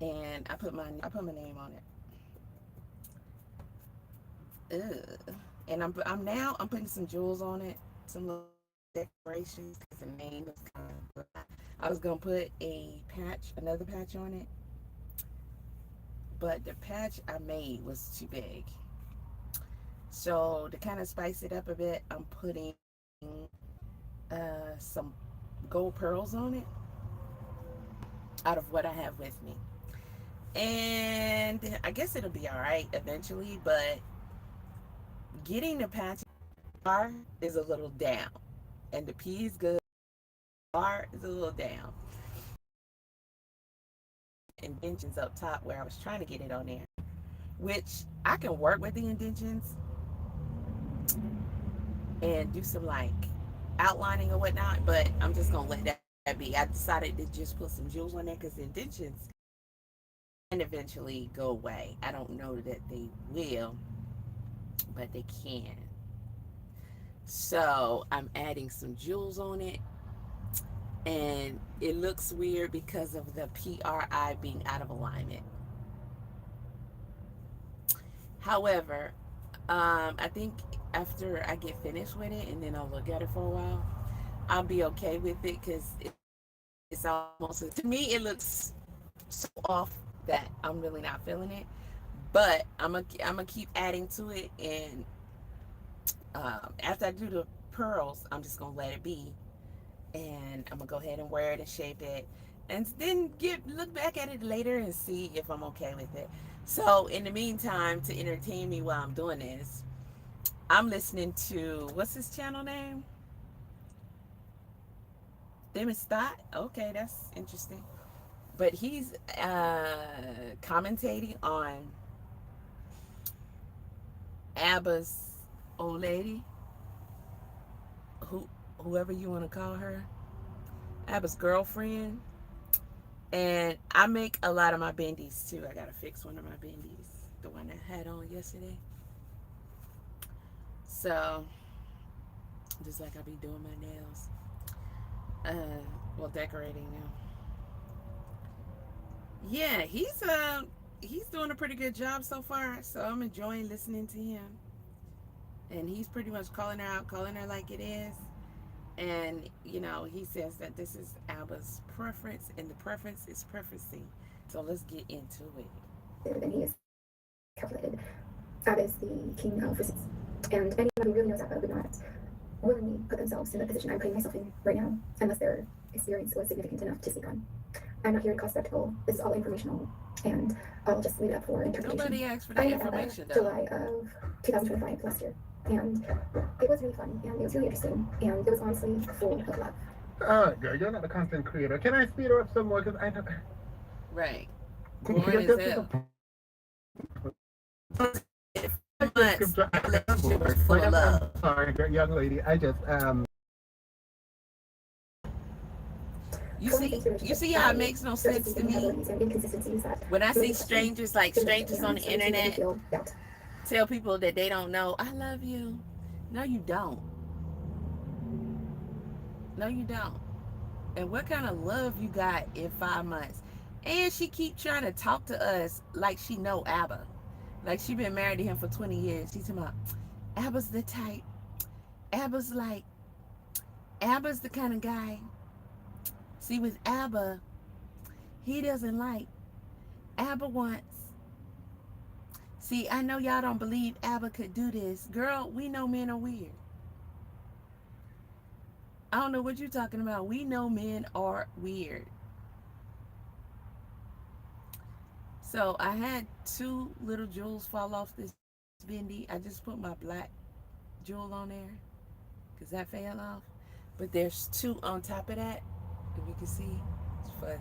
and I put my name on it. Ugh. And I'm putting some jewels on it, some little decorations because the name is kind of. I was gonna put another patch on it, but the patch I made was too big. So to kind of spice it up a bit, I'm putting some gold pearls on it out of what I have with me. And I guess it'll be all right eventually, but getting the patch R is a little down, and the P is good. R is a little down. Indentions up top where I was trying to get it on there, which I can work with the indentions and do some like outlining or whatnot, but I'm just gonna let that be. I decided to just put some jewels on there because the indentions can eventually go away. I don't know that they will, but they can. So I'm adding some jewels on it, and it looks weird because of the PRI being out of alignment. However, I think after I get finished with it and then I'll look at it for a while, I'll be okay with it because it's almost, to me, it looks so off that I'm really not feeling it. But I'm gonna keep adding to it, and after I do the pearls, I'm just gonna let it be, and I'm gonna go ahead and wear it and shape it, and then look back at it later and see if I'm okay with it. So in the meantime, to entertain me while I'm doing this, I'm listening to, what's his channel name? Demis Stott. Okay, that's interesting. But he's commentating on ABBA's old lady, who whoever you want to call her, ABBA's girlfriend. And I make a lot of my bendies too. I gotta fix one of my bendies, the one I had on yesterday. So just like I be doing my nails, well, decorating now. Yeah, he's doing a pretty good job so far. So I'm enjoying listening to him, and he's pretty much calling her out, calling her like it is. And he says that this is ABBA's preference, and the preference is preferencing. So let's get into it. And he is calculated. Abba is the king of receipts. And anyone who really knows Abba would not willingly put themselves in the position I'm putting myself in right now, unless their experience was significant enough to speak on. I'm not here to cause spectacle. This is all informational, and I'll just leave it up for interpretation. Nobody asked for I that met Abba information, though. July of 2025 last year, and it was really fun, and it was really interesting, and it was honestly full of love. Girl, you're not the content creator. Can I speed her up some more? Because I don't. Right. Boring as hell. Months, relationship full of love. Sorry, young lady. I just You see how it makes no sense to me when I see strangers, like strangers on the internet, tell people that they don't know, I love you. No, you don't. No, you don't. And what kind of love you got in 5 months? And she keep trying to talk to us like she know ABBA. Like she been married to him for 20 years. She's talking about ABBA's the type. ABBA's like, ABBA's the kind of guy. See, with ABBA, he doesn't like. ABBA wants. See, I know y'all don't believe ABBA could do this. Girl, we know men are weird. I don't know what you're talking about. We know men are weird. So I had two little jewels fall off this bendy. I just put my black jewel on there because that fell off. But there's two on top of that. If you can see, it's fuzzy.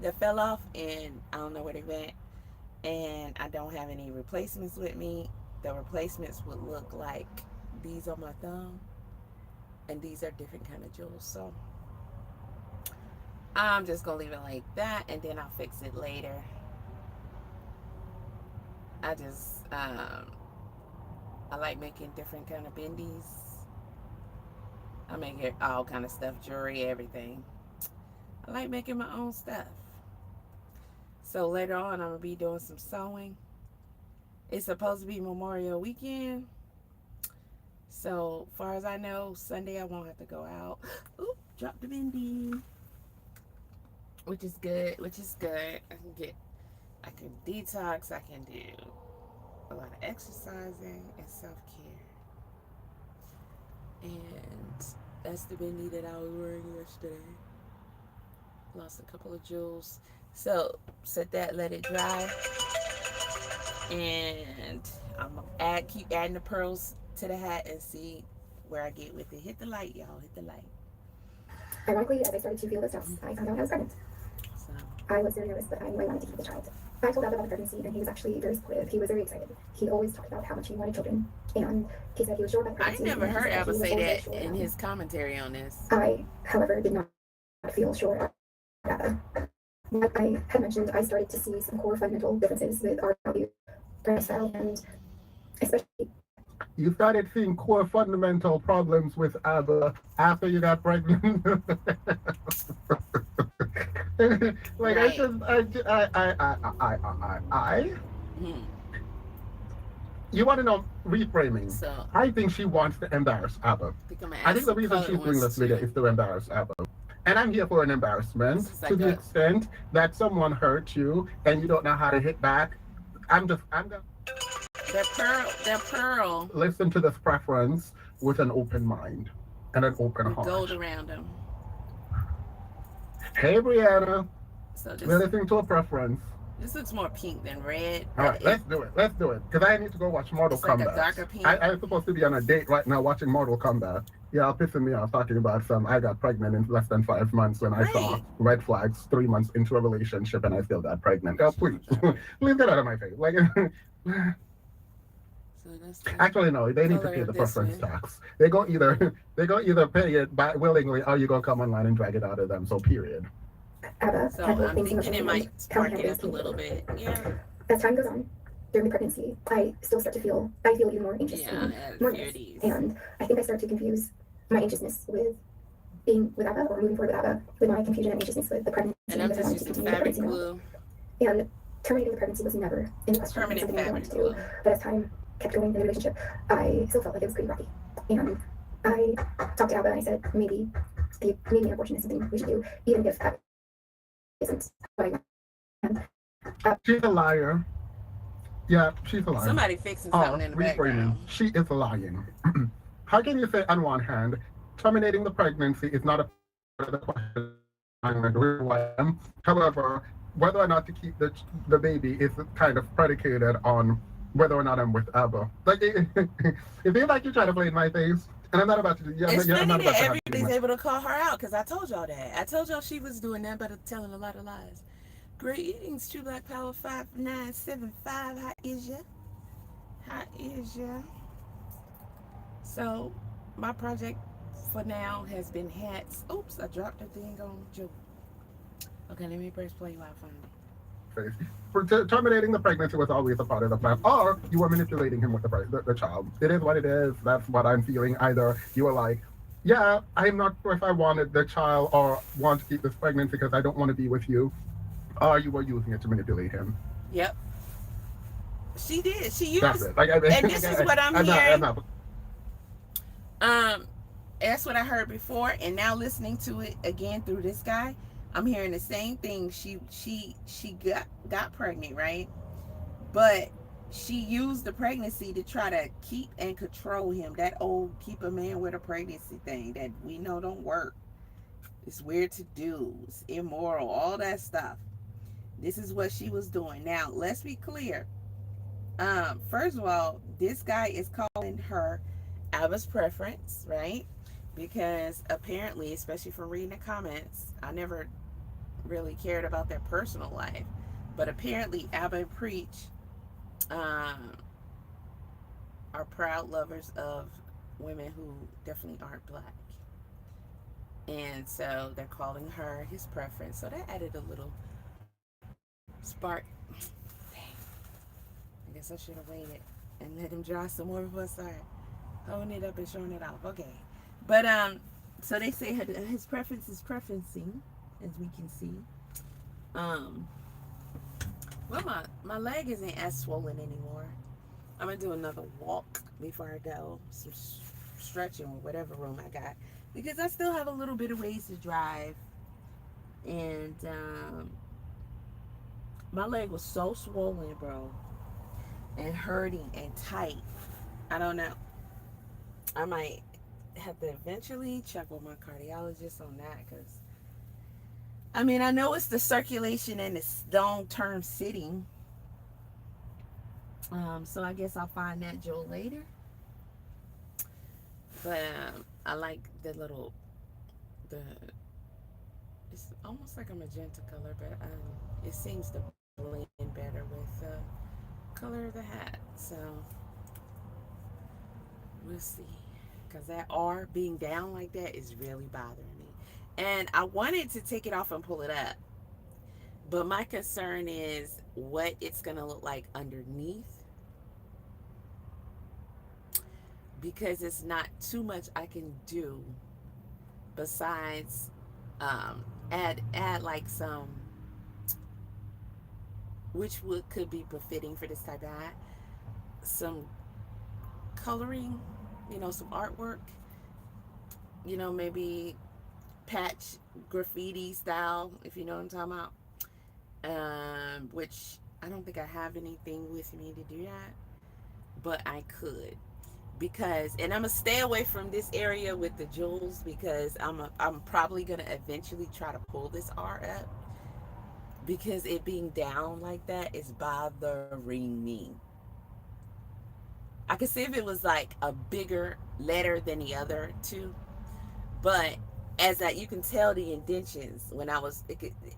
That fell off, and I don't know where they went. And I don't have any replacements with me. The replacements would look like these on my thumb, and these are different kind of jewels. So I'm just gonna leave it like that, and then I'll fix it later. I just I like making different kind of bendies. I make it all kind of stuff, jewelry, everything. I like making my own stuff. So later on, I'm gonna be doing some sewing. It's supposed to be Memorial Weekend. So far as I know, Sunday I won't have to go out. Oop, drop the bindi. Which is good. Which is good. I can detox. I can do a lot of exercising and self care. And that's the bindi that I was wearing yesterday. Lost a couple of jewels. So set that, let it dry, and I'm gonna keep adding the pearls to the hat and see where I get with it. Hit the light, y'all. Hit the light. Ironically, as I started to feel the steps, I found out I was pregnant. So I was very nervous, but I knew I wanted to keep the child. I told Dad about the pregnancy, and he was actually very supportive. He was very excited. He always talked about how much he wanted children, and he said he was sure about the I pregnancy. never heard Abba say that sure in his commentary on this. I, however, did not feel sure about Abba. Like I had mentioned, I started to see some core fundamental differences with our value, lifestyle, and especially. You started seeing core fundamental problems with Abba after you got pregnant. Like Right. Hmm. You want to know reframing? So I think she wants to embarrass Abba. I think I'm gonna I ask think the some reason colored she's doing ones this video too. is to embarrass Abba. And I'm here for an embarrassment This is to like the a extent that someone hurt you and you don't know how to hit back. I'm gonna that pearl listen to this preference with an open mind and an open with gold heart. around them. Hey, Brianna, So we're listening to a preference. this looks more pink than red, All but right, let's do it. Let's do it. Because I need to go watch Mortal it's like a Kombat. darker pink. I'm supposed to be on a date right now watching Mortal Kombat. Yeah, pissing me off talking about I got pregnant in less than 5 months when I saw Right. red flags 3 months into a relationship and I still got pregnant. Oh, please. So Please get out of my face. Like, that's the actually, no, they need to color pay of the this preference one. tax. They go either pay it by willingly or you gonna come online and drag it out of them. So, period. Abba So had both I'm things thinking it might emotionally and how spark he it handles up a little pain. bit. Yeah. As time goes on, during the pregnancy, I still start to feel, I feel even more anxious Yeah, I and had more a few of nervous. these. And I think I start to confuse my anxiousness with being with Abba or moving forward with Abba with my confusion and anxiousness with the pregnancy And I'm that I just wanted to using continue the fabric pregnancy now. glue. And terminating the pregnancy was never in the question. It was Permanent something I wanted fabric to do. glue. But as time kept going in the relationship, I still felt like it was pretty rocky. And I talked to Abba and I said, maybe an abortion is something we should do, even if that isn't what I want. She's a liar. Yeah, she's a liar. Somebody fixing something in the Reframing. background. She is lying. How can you say, on one hand, terminating the pregnancy is not a part of the question? However, whether or not to keep the baby is kind of predicated on whether or not I'm with Abba. Like, it feels like you're trying to play in my face, and I'm not about to do. Yeah, It's I'm funny not about that to have everybody's able to call her out because I told y'all that. I told y'all she was doing that, but telling a lot of lies. Greetings, True Black Power 5975. How is ya? How is ya? So, my project for now has been hats. Oops, I dropped the thing on Joe. Okay, let me press play while I find it. face. For terminating the pregnancy was always a part of the plan, or you were manipulating him with the child. It is what it is. That's what I'm feeling. Either you were like, yeah, I'm not sure if I wanted the child or want to keep this pregnancy because I don't want to be with you, or you were using it to manipulate him. Yep. She did. She used. That's it. Like, and this is what I'm hearing. Not. That's what I heard before, and now listening to it again through this guy, I'm hearing the same thing. She got pregnant, right? But she used the pregnancy to try to keep and control him. That old keep a man with a pregnancy thing that we know don't work. It's weird to do. It's immoral. All that stuff. This is what she was doing. Now, let's be clear. First of all, this guy is calling her Abba's preference, right? Because apparently, especially from reading the comments, I never really cared about their personal life. But apparently, Abba and Preach are proud lovers of women who definitely aren't black. And so they're calling her his preference. So that added a little spark. Dang. I guess I should have waited and let him dry some more before I started holding it up and showing it off. Okay. But so they say his preference is preferencing, as we can see. Well, my leg isn't as swollen anymore. I'm gonna do another walk before I go. Some stretching or whatever room I got, because I still have a little bit of ways to drive. And my leg was so swollen, bro, and hurting and tight. I don't know. I might have to eventually check with my cardiologist on that, because I mean, I know it's the circulation and it's long term sitting. So I guess I'll find that Joe later. But I like the little, the, it's almost like a magenta color, but it seems to blend better with the color of the hat. So we'll see. Because that R being down like that is really bothering me. And I wanted to take it off and pull it up. But my concern is what it's going to look like underneath, because it's not too much I can do besides add like some, which would could be befitting for this type of hat, some coloring, some artwork, maybe patch graffiti style, if you know what I'm talking about. Which I don't think I have anything with me to do that, but I could, because, and I'm gonna stay away from this area with the jewels, because I'm probably gonna eventually try to pull this R up, because it being down like that is bothering me. I could see if it was like a bigger letter than the other two, but as that you can tell the indentions when I was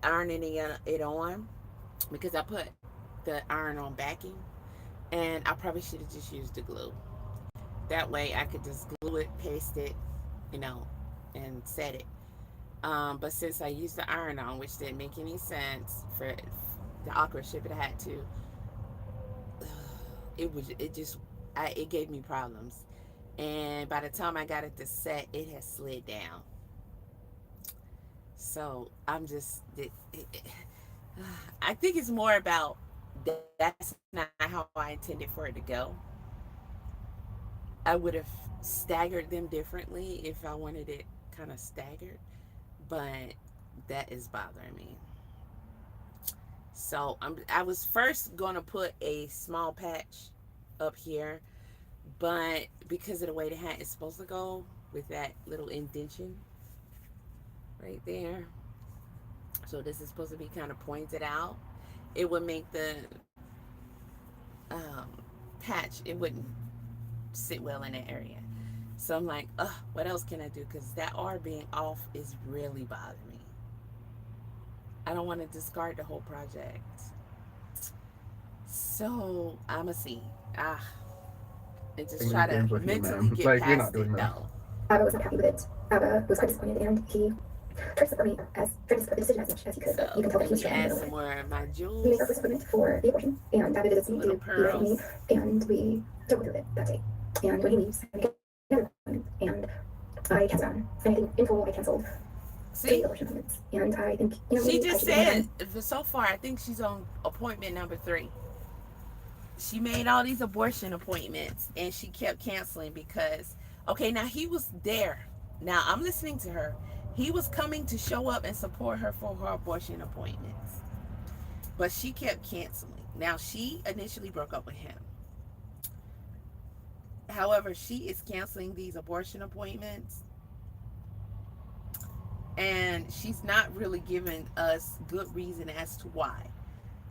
ironing it on, because I put the iron on backing, and I probably should have just used the glue. That way I could just glue it, paste it, you know, and set it. But since I used the iron on, which didn't make any sense for the awkward ship it had to, it gave me problems. And by the time I got it to set, it has slid down. So I'm just, I think it's more about that's not how I intended for it to go. I would have staggered them differently if I wanted it kind of staggered, but that is bothering me. So I was first going to put a small patch up here, but because of the way the hat is supposed to go with that little indention right there, so this is supposed to be kind of pointed out, it would make the um, patch, it wouldn't sit well in that area. So I'm like, ugh, what else can I do? Because that R being off is really bothering me. I don't want to discard the whole project. So I'ma see. Ah, and just try to Games with you, mentally man. get Like, we're not past it doing that. though. Abba was not happy with it. Abba was quite disappointed, and he tried to support me tried to support the decision as much as he could, but you So can tell that let he was me struggling a add little some bit. more of my We made our jewels, first appointment for the abortion, and Abba visited some me little to be there for me, pearls. and we don't do it that day. And when he leaves, I get another appointment, and I cancel on. And I think in total I canceled 3 See, abortion appointments, and I think, she maybe I just should do one said again. so far. I think she's on appointment number 3. She made all these abortion appointments and she kept canceling because, okay, now he was there. Now I'm listening to her. He was coming to show up and support her for her abortion appointments, but she kept canceling. Now she initially broke up with him. However, she is canceling these abortion appointments, and she's not really giving us good reason as to why.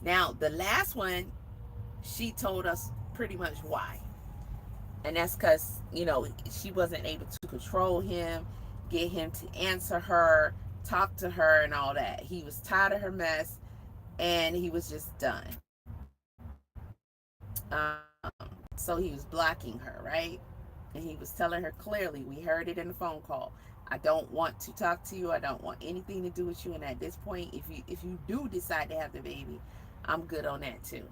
Now, the last one, she told us pretty much why. And that's because, she wasn't able to control him, get him to answer her, talk to her, and all that. He was tired of her mess, and he was just done. So he was blocking her, right? And he was telling her clearly, we heard it in the phone call, I don't want to talk to you. I don't want anything to do with you. And at this point, if you do decide to have the baby, I'm good on that too.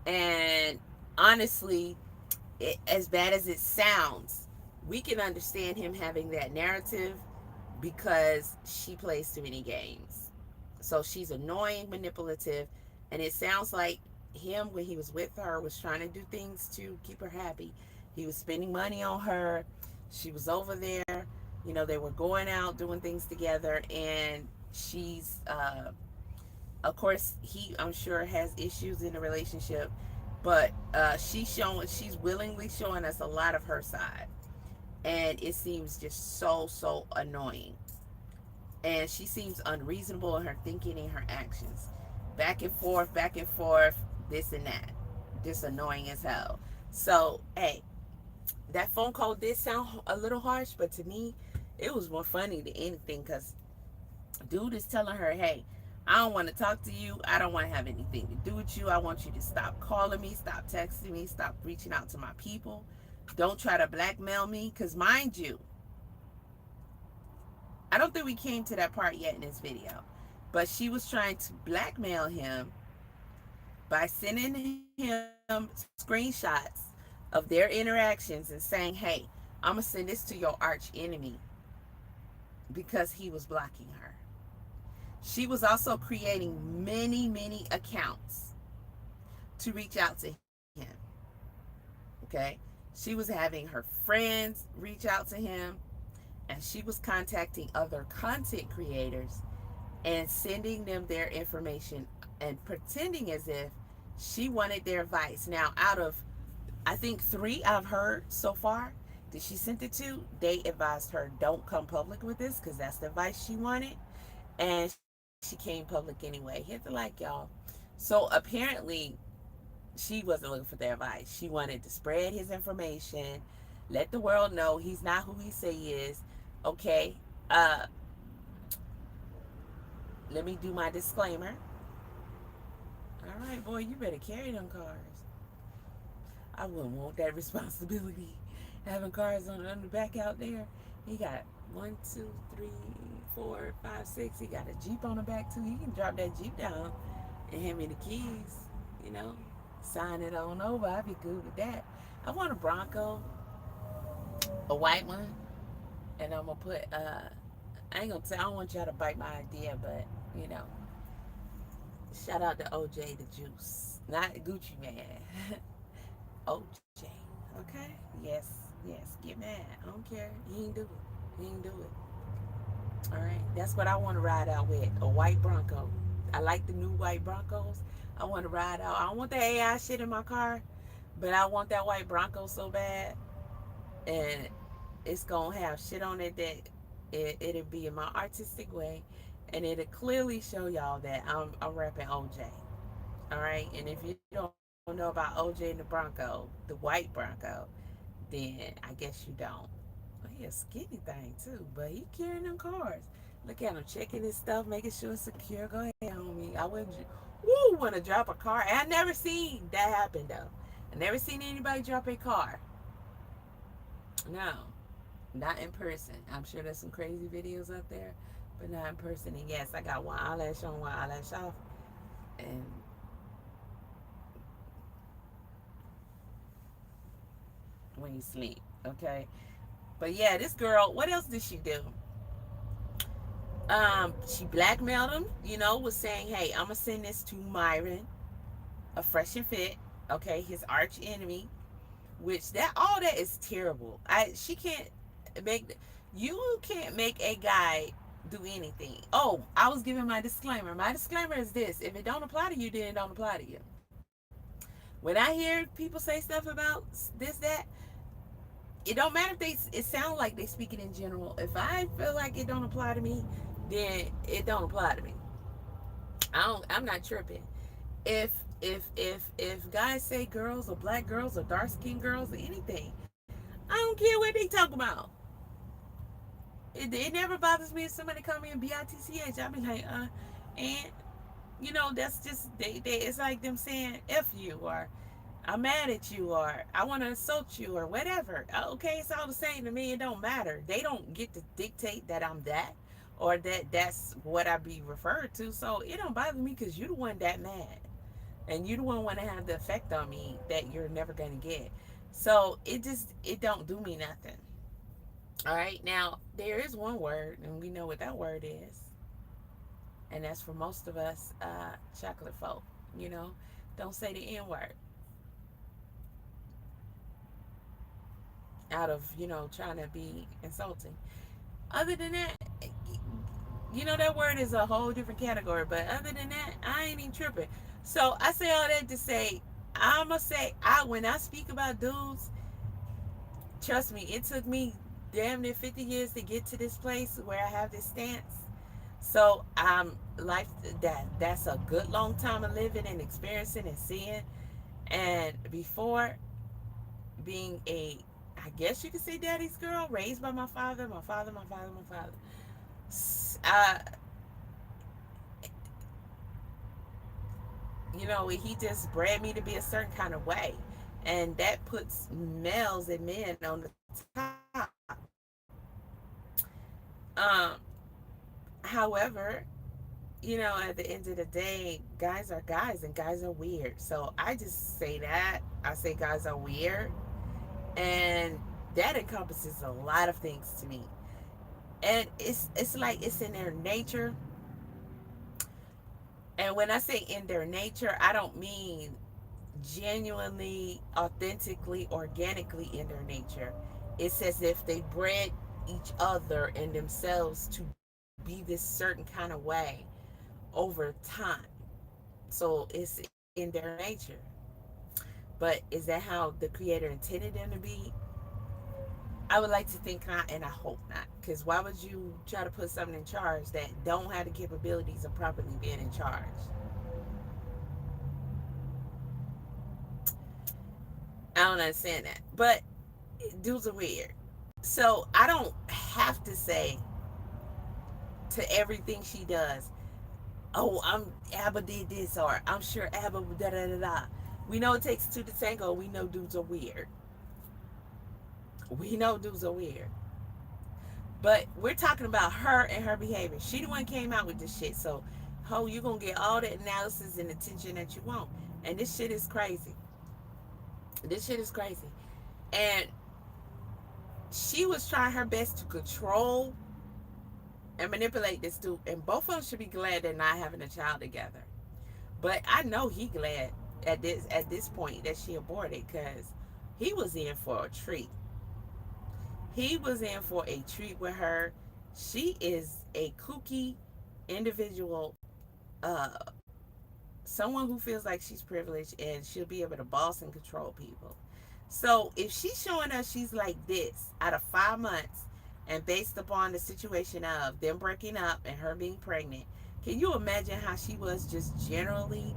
And honestly, as bad as it sounds, we can understand him having that narrative because she plays too many games. So she's annoying, manipulative, And it sounds like him, when he was with her, was trying to do things to keep her happy. He was spending money on her. She was over there. You know, they were going out doing things together, and she's of course he, I'm sure, has issues in the relationship, but she's willingly showing us a lot of her side, and it seems just so annoying. And she seems unreasonable in her thinking and her actions, back and forth, this and that, just annoying as hell. So hey, that phone call did sound a little harsh, but to me it was more funny than anything, because dude is telling her, hey, I don't want to talk to you. I don't want to have anything to do with you. I want you to stop calling me, stop texting me, stop reaching out to my people. Don't try to blackmail me. Because mind you, I don't think we came to that part yet in this video, but she was trying to blackmail him by sending him screenshots of their interactions and saying, hey, I'm going to send this to your arch enemy, because he was blocking her. She was also creating many accounts to reach out to him. Okay? She was having her friends reach out to him, and she was contacting other content creators and sending them their information and pretending as if she wanted their advice. Now, out of, I think, 3 I've heard so far that she sent it to, they advised her, don't come public with this, because that's the advice she wanted. And she came public anyway. Hit the like, y'all. So apparently she wasn't looking for their advice. She wanted to spread his information, let the world know he's not who he say he is. Okay. Let me do my disclaimer. All right, boy, you better carry them cars. I wouldn't want that responsibility, having cars on the back out there. He got 1, 2, 3, 4, 5, 6. He got a Jeep on the back too. He can drop that Jeep down and hand me the keys. You know, sign it on over. I'd be good with that. I want a Bronco, a white one, and I'm gonna put. I ain't gonna say, I don't want y'all to bite my idea, but you know, shout out to OJ the Juice, not Gucci Man. OJ, okay? Yes, get mad. I don't care. He ain't do it. He ain't do it. All right, that's what I want to ride out with, a white Bronco. I like the new white Broncos. I want to ride out. I don't want the AI shit in my car, but I want that white Bronco so bad, and it's gonna have shit on it that it'll be in my artistic way, and it'll clearly show y'all that I'm rapping OJ. All right, and if you don't know about OJ and the Bronco, the white Bronco, then I guess you don't. Well, he a skinny thing too, but he carrying them cars. Look at him checking his stuff, making sure it's secure. Go ahead, homie. I wouldn't, want to drop a car. I never seen that happen though. I never seen anybody drop a car. No, not in person. I'm sure there's some crazy videos out there, but not in person. And yes, I got one eyelash on, one eyelash off, and when you sleep, okay? But yeah, this girl, what else did she do? She blackmailed him, was saying, hey, I'm gonna send this to Myron, a fresh and fit, okay, his arch enemy, which that all that is terrible. She can't make, you can't make a guy do anything. Oh, I was giving my disclaimer. My disclaimer is this: if it don't apply to you, then it don't apply to you. When I hear people say stuff about this, that, it don't matter if it sounds like they speaking in general. If I feel like it don't apply to me, then it don't apply to me. I'm not tripping. If guys say girls or black girls or dark skinned girls or anything, I don't care what they talk about. It never bothers me if somebody call me a bitch. I be like, and that's just it's like them saying F you, or I'm mad at you, or I want to insult you, or whatever. Okay, it's all the same to me. It don't matter. They don't get to dictate that I'm that, or that's what I be referred to. So it don't bother me, because you're the one that mad, and you the one want to have the effect on me that you're never gonna get. So it don't do me nothing. All right, now there is one word, and we know what that word is, and that's for most of us chocolate folk. You know, don't say the N word out of, trying to be insulting. Other than that, that word is a whole different category. But other than that, I ain't even tripping. So I say all that to say, I'ma say, when I speak about dudes, trust me, it took me damn near 50 years to get to this place where I have this stance. So life that's a good long time of living and experiencing and seeing. And before being a, I guess you could say daddy's girl, raised by my father. Uh, he just bred me to be a certain kind of way, and that puts males and men on the top. Um, However, at the end of the day, guys are guys and guys are weird. So I just say that. I say guys are weird. And that encompasses a lot of things to me. And it's like it's in their nature. And when I say in their nature, I don't mean genuinely, authentically, organically in their nature. It's as if they bred each other and themselves to be this certain kind of way over time. So it's in their nature. But is that how the creator intended them to be? I would like to think not, and I hope not. Because why would you try to put something in charge that don't have the capabilities of properly being in charge? I don't understand that. But dudes are weird. So I don't have to say to everything she does, oh, Abba did this, or I'm sure Abba da da da da. We know it takes two to tango. We know dudes are weird. We know dudes are weird. But we're talking about her and her behavior. She the one came out with this shit. So, you're gonna get all the analysis and attention that you want. And this shit is crazy. This shit is crazy. And she was trying her best to control and manipulate this dude. And both of them should be glad they're not having a child together. But I know he glad at this point that she aborted, because he was in for a treat. He was in for a treat with her. She is a kooky individual, uh, someone who feels like she's privileged and she'll be able to boss and control people. So if she's showing us she's like this out of 5 months, and based upon the situation of them breaking up and her being pregnant, can you imagine how she was just generally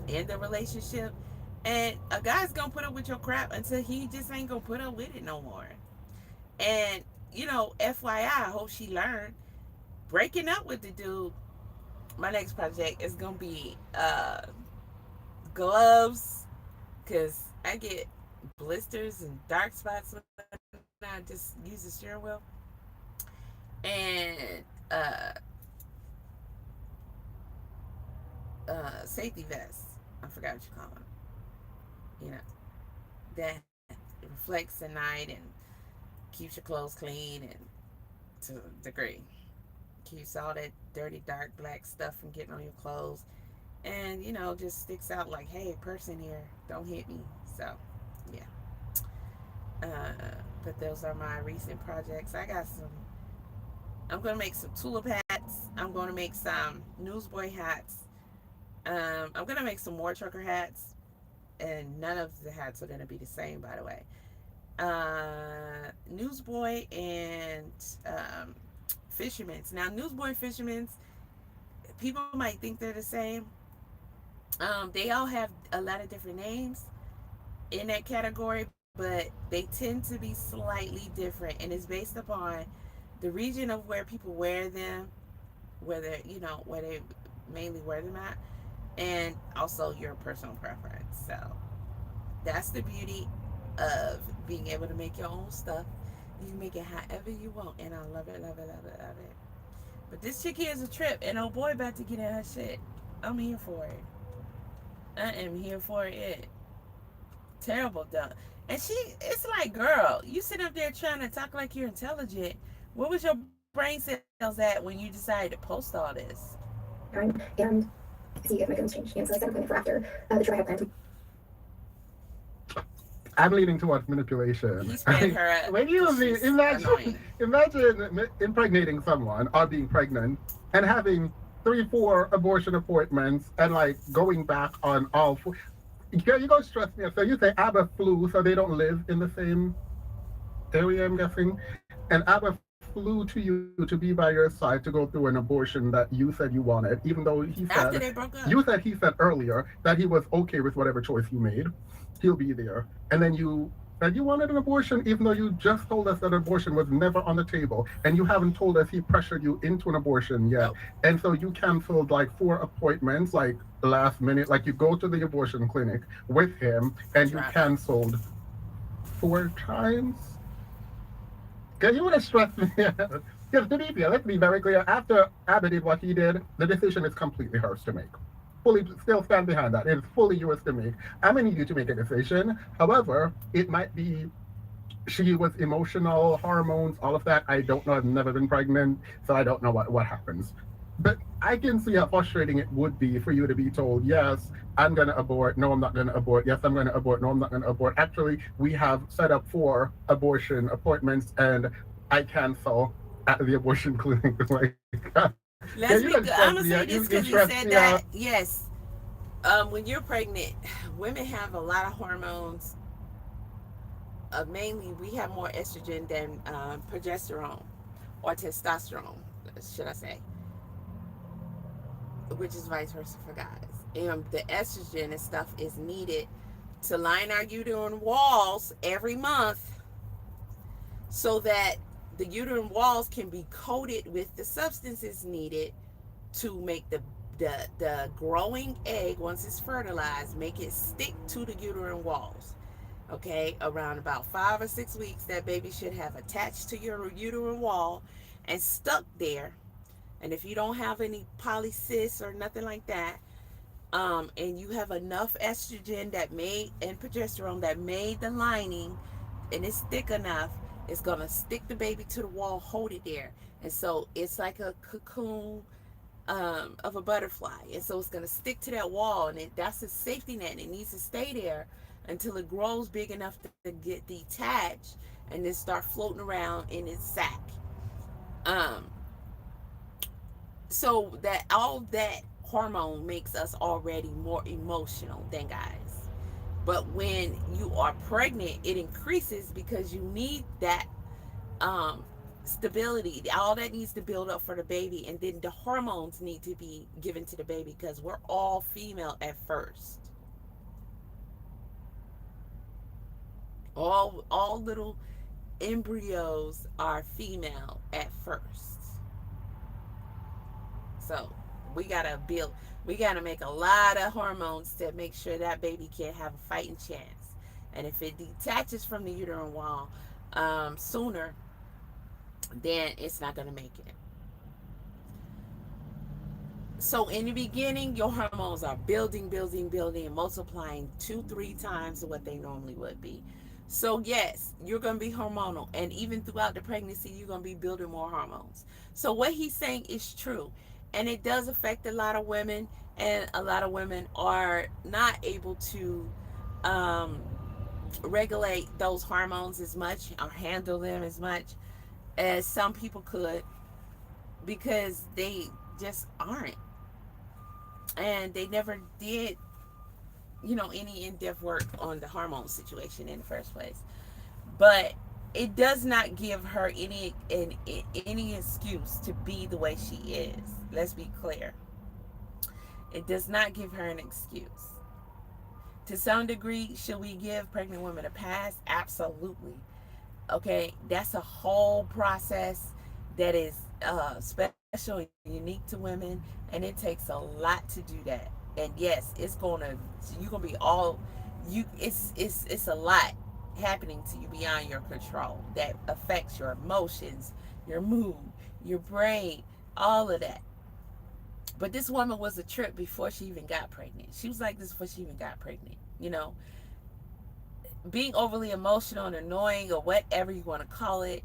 in the relationship? And a guy's gonna put up with your crap until he just ain't gonna put up with it no more. And FYI, I hope she learned. Breaking up with the dude, my next project is gonna be gloves, because I get blisters and dark spots when I just use the steering wheel, and safety vests. I forgot what you call them. You know that reflects the night and keeps your clothes clean, and to a degree keeps all that dirty, dark, black stuff from getting on your clothes, and just sticks out like, hey, person here, don't hit me. So yeah. But those are my recent projects. I'm gonna make some tulip hats. I'm gonna make some newsboy hats. I'm gonna make some more trucker hats, and none of the hats are gonna be the same, by the way. Newsboy and fisherman's. Now, newsboy and fisherman's, people might think they're the same. They all have a lot of different names in that category, but they tend to be slightly different, and it's based upon the region of where people wear them, where they mainly wear them at, and also your personal preference. So that's the beauty of being able to make your own stuff. You can make it however you want, and I love it, love it, love it, love it. But this chick here is a trip, and oh boy, about to get in her shit. I'm here for it. I am here for it. Terrible dumb. And it's like, girl, you sit up there trying to talk like you're intelligent. What was your brain cells at when you decided to post all this? And see if my feelings change. And so I set an appointment for after the trip I had planned to. I'm leaning towards manipulation. He sped her up When you because she's imagine, annoying. imagine impregnating someone or being pregnant and having 3, 4 abortion appointments and like going back on all four. Girl, you gonna stress me. So you say Abba flew, so they don't live in the same area, I'm guessing. And Abba flew to you to be by your side to go through an abortion that you said you wanted, even though After they broke up. he said earlier that he was okay with whatever choice you made. He'll be there. And then you said you wanted an abortion, even though you just told us that abortion was never on the table. And you haven't told us he pressured you into an abortion yet. Nope. And so you canceled like 4 appointments, like last minute. Like you go to the abortion clinic with him and That's you right. canceled 4 times. Because you would have stressed me. Because to be clear, let's be very clear. After Abba did what he did, the decision is completely hers to make. Fully still stand behind that. It's fully yours to make. I'm gonna need you to make a decision. However, it might be she was emotional, hormones, all of that. I don't know. I've never been pregnant, so I don't know what happens. But I can see how frustrating it would be for you to be told, yes, I'm going to abort. No, I'm not going to abort. Yes, I'm going to abort. No, I'm not going to abort. Actually, we have set up 4 abortion appointments and I cancel at the abortion clinic. Like, yeah, you Let's done be good. stressed I'm me gonna out. say this You because he stressed said me out. that. Yes. When you're pregnant, women have a lot of hormones. Mainly, we have more estrogen than progesterone or testosterone, should I say, which is vice versa for guys. And the estrogen and stuff is needed to line our uterine walls every month so that the uterine walls can be coated with the substances needed to make the growing egg, once it's fertilized, make it stick to the uterine walls. Okay, around about 5 or 6 weeks, that baby should have attached to your uterine wall and stuck there. And if you don't have any polycysts or nothing like that, and you have enough estrogen that made and progesterone that made the lining, and it's thick enough, it's gonna stick the baby to the wall, hold it there, and so it's like a cocoon of a butterfly, and so it's gonna stick to that wall, and that's a safety net. And it needs to stay there until it grows big enough to get detached and then start floating around in its sac. Um, so that all that hormone makes us already more emotional than guys. But when you are pregnant, it increases because you need that um, stability. All that needs to build up for the baby, and then the hormones need to be given to the baby because we're all female at first. All little embryos are female at first. So we gotta build. We gotta make a lot of hormones to make sure that baby can have a fighting chance. And if it detaches from the uterine wall sooner, then it's not gonna make it. So in the beginning, your hormones are building, building, building, and multiplying 2, 3 times what they normally would be. So yes, you're gonna be hormonal, and even throughout the pregnancy, you're gonna be building more hormones. So what he's saying is true, and it does affect a lot of women, and a lot of women are not able to um, regulate those hormones as much or handle them as much as some people could because they just aren't, and they never did, any in-depth work on the hormone situation in the first place. But it does not give her any excuse to be the way she is. Let's be clear. It does not give her an excuse. To some degree, should we give pregnant women a pass? Absolutely. Okay, that's a whole process that is special and unique to women, and it takes a lot to do that. And yes, you're gonna be all you. It's a lot happening to you beyond your control that affects your emotions, your mood, your brain, all of that. But this woman was a trip before she even got pregnant. She was like this before she even got pregnant. Being overly emotional and annoying, or whatever you want to call it,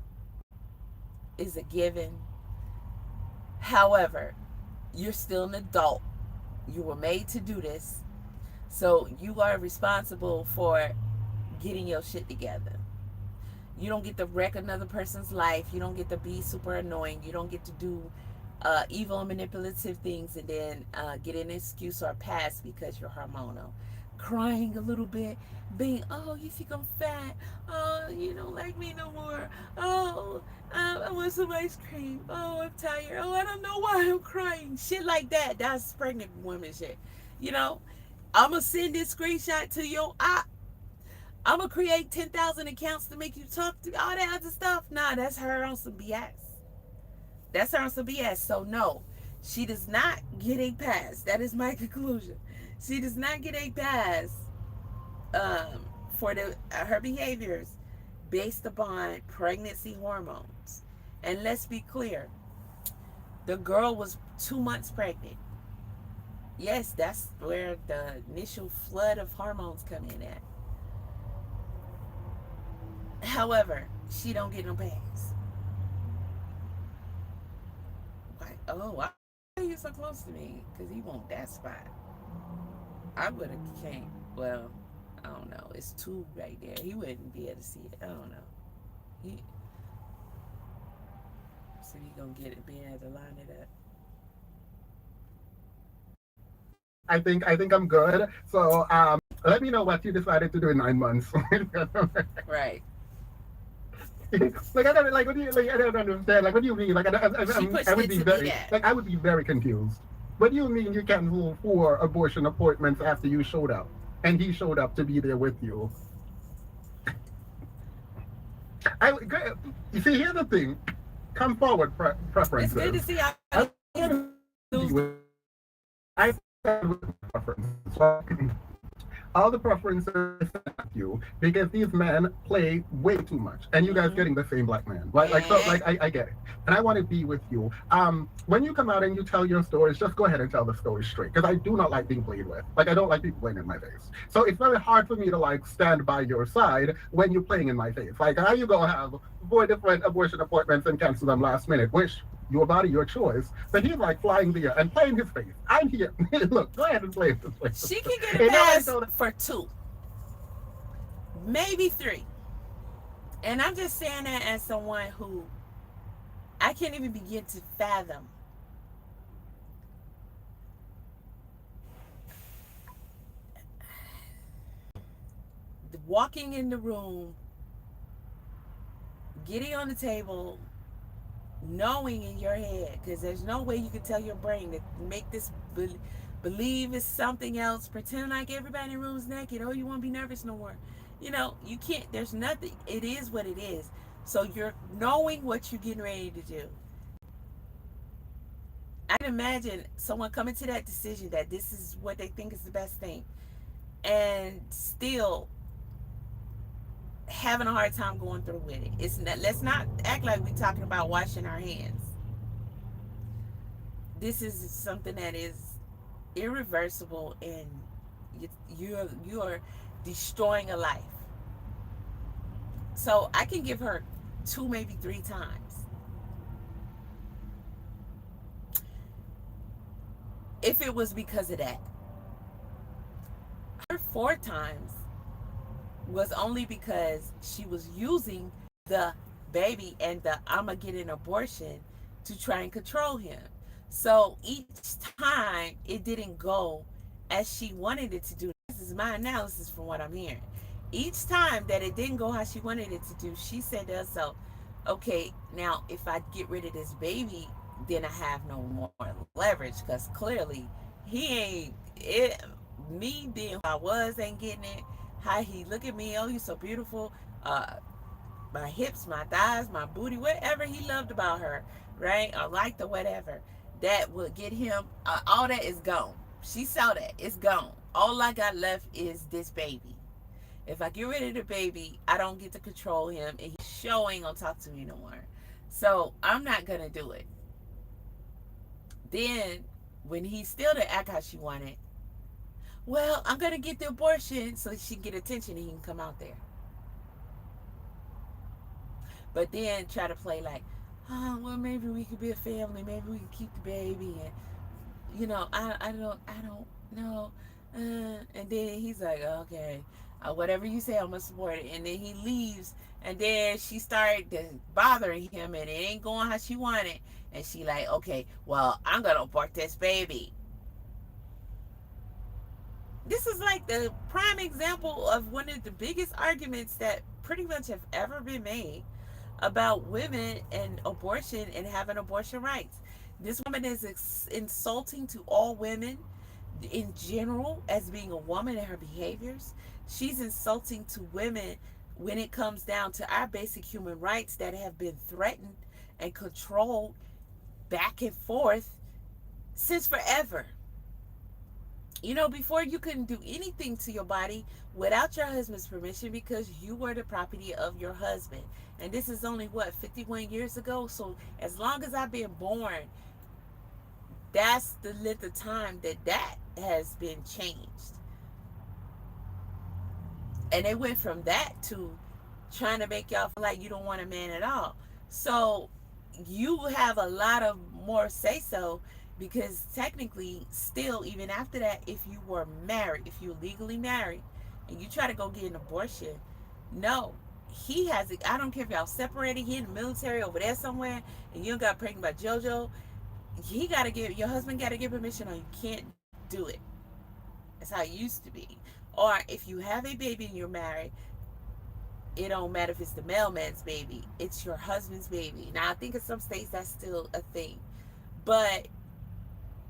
is a given. However, you're still an adult. You were made to do this. So you are responsible for getting your shit together. You don't get to wreck another person's life. You don't get to be super annoying. You don't get to do evil and manipulative things and then get an excuse or a pass because you're hormonal. Crying a little bit, being, oh, you think I'm fat? Oh, you don't like me no more. Oh, I want some ice cream. Oh, I'm tired. Oh, I don't know why I'm crying. Shit like that. That's pregnant woman shit. You know, I'm going to send this screenshot to your I'm gonna create 10,000 accounts to make you talk to all that other stuff. Nah, that's her on some BS. That's her on some BS. So no, she does not get a pass. That is my conclusion. She does not get a pass for her behaviors based upon pregnancy hormones. And let's be clear, the girl was 2 months pregnant. Yes, that's where the initial flood of hormones come in at. However, she don't get no pass. Like, oh, why are you so close to me? Because he want that spot. I would have came. Well, I don't know. It's two right there. He wouldn't be able to see it. I don't know. He so he gonna get it, being able to line it up. I think I'm good. So let me know what you decided to do in 9 months. Right. Like I don't like what do you like I don't understand. Like what do you mean? Like She pushed I would it be to be very that. like I would be very confused. What do you mean you cancel 4 abortion appointments after you showed up? And he showed up to be there with you. I you see here's the thing. Come forward It's good to preferences. see how I these want to be dudes. with I said with preferences. So, all the preferences at you because these men play way too much and you guys Mm-hmm. getting the same black man like so Yeah. like I get it and I want to be with you when you come out and you tell your stories just go ahead and tell the story straight because I do not like being played with. Like I don't like people playing in my face, so it's very hard for me to like stand by your side when you're playing in my face. Like how you gonna have 4 different abortion appointments and cancel them last minute, which your body, your choice. But he's like flying there and playing his face. I'm here. Look, go ahead and play his face. She can get a And nobody pass told for two, maybe three. And I'm just saying that as someone who I can't even begin to fathom walking in the room, getting on the table, knowing in your head, because there's no way you can tell your brain to make this believe it's something else, pretend like everybody in the room's naked. Oh, you won't be nervous no more. You know, you can't, there's nothing. It is what it is. So you're knowing what you're getting ready to do. I can imagine someone coming to that decision that this is what they think is the best thing and still having a hard time going through with it. It's not, let's not act like we're talking about washing our hands. This is something that is irreversible, and you're destroying a life. So I can give her two, maybe three times. If it was because of that, her 4 times was only because she was using the baby and the I'ma get an abortion to try and control him. So each time it didn't go as she wanted it to do. This is my analysis from what I'm hearing. Each time that it didn't go how she wanted it to do, she said to herself, okay, now if I get rid of this baby, then I have no more leverage because clearly he ain't it. Me being who I was ain't getting it. How he look at me, oh, you so beautiful. My hips, my thighs, my booty, whatever he loved about her, right? Or liked or whatever, that would get him. All that is gone. She saw that. It's gone. All I got left is this baby. If I get rid of the baby, I don't get to control him, and he sure ain't gonna talk to me no more. So I'm not gonna do it. Then, when he still didn't act how she wanted, well, I'm gonna get the abortion so she can get attention and he can come out there. But then try to play like, oh, well, maybe we could be a family. Maybe we can keep the baby. And I don't know. And then he's like, okay, whatever you say, I'm gonna support it. And then he leaves, and then she started bothering him, and it ain't going how she wanted. And she like, okay, well, I'm gonna abort this baby. This is like the prime example of one of the biggest arguments that pretty much have ever been made about women and abortion and having abortion rights. This woman is insulting to all women in general as being a woman and her behaviors. She's insulting to women when it comes down to our basic human rights that have been threatened and controlled back and forth since forever. Before you couldn't do anything to your body without your husband's permission because you were the property of your husband. And this is only, what, 51 years ago? So as long as I've been born, that's the length of time that has been changed. And they went from that to trying to make y'all feel like you don't want a man at all. So you have a lot of more say so, because technically still, even after that, if you were married, if you're legally married and you try to go get an abortion, no, he has it. I don't care if y'all separated, he in the military over there somewhere, and you got pregnant by JoJo, he got to give, your husband got to give permission, or you can't do it. That's how it used to be. Or if you have a baby and you're married, it don't matter if it's the mailman's baby, it's your husband's baby. Now I think in some states that's still a thing, but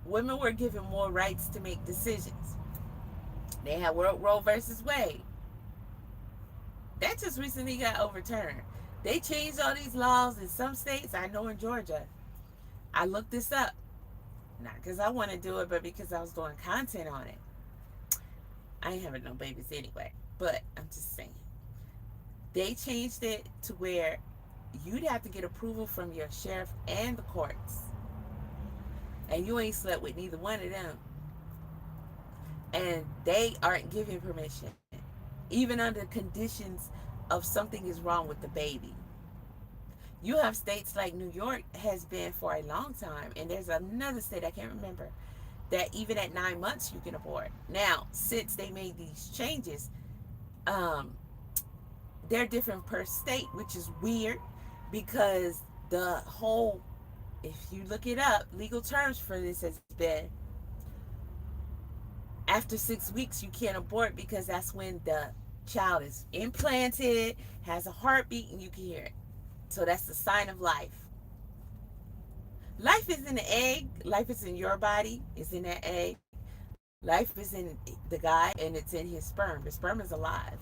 women were given more rights to make decisions. They had Roe versus Wade. That just recently got overturned. They changed all these laws in some states. I know in Georgia. I looked this up. Not because I want to do it, but because I was doing content on it. I ain't having no babies anyway. But I'm just saying. They changed it to where you'd have to get approval from your sheriff and the courts. And you ain't slept with neither one of them. And they aren't giving permission, even under conditions of something is wrong with the baby. You have states like New York has been for a long time, and there's another state I can't remember that even at 9 months you can abort. Now, since they made these changes, they're different per state, which is weird because the whole, if you look it up, legal terms for this has been after 6 weeks you can't abort because that's when the child is implanted, has a heartbeat, and you can hear it. So that's the sign of life. Life is in the egg. Life is in your body. It's in that egg. Life is in the guy, and it's in his sperm. The sperm is alive.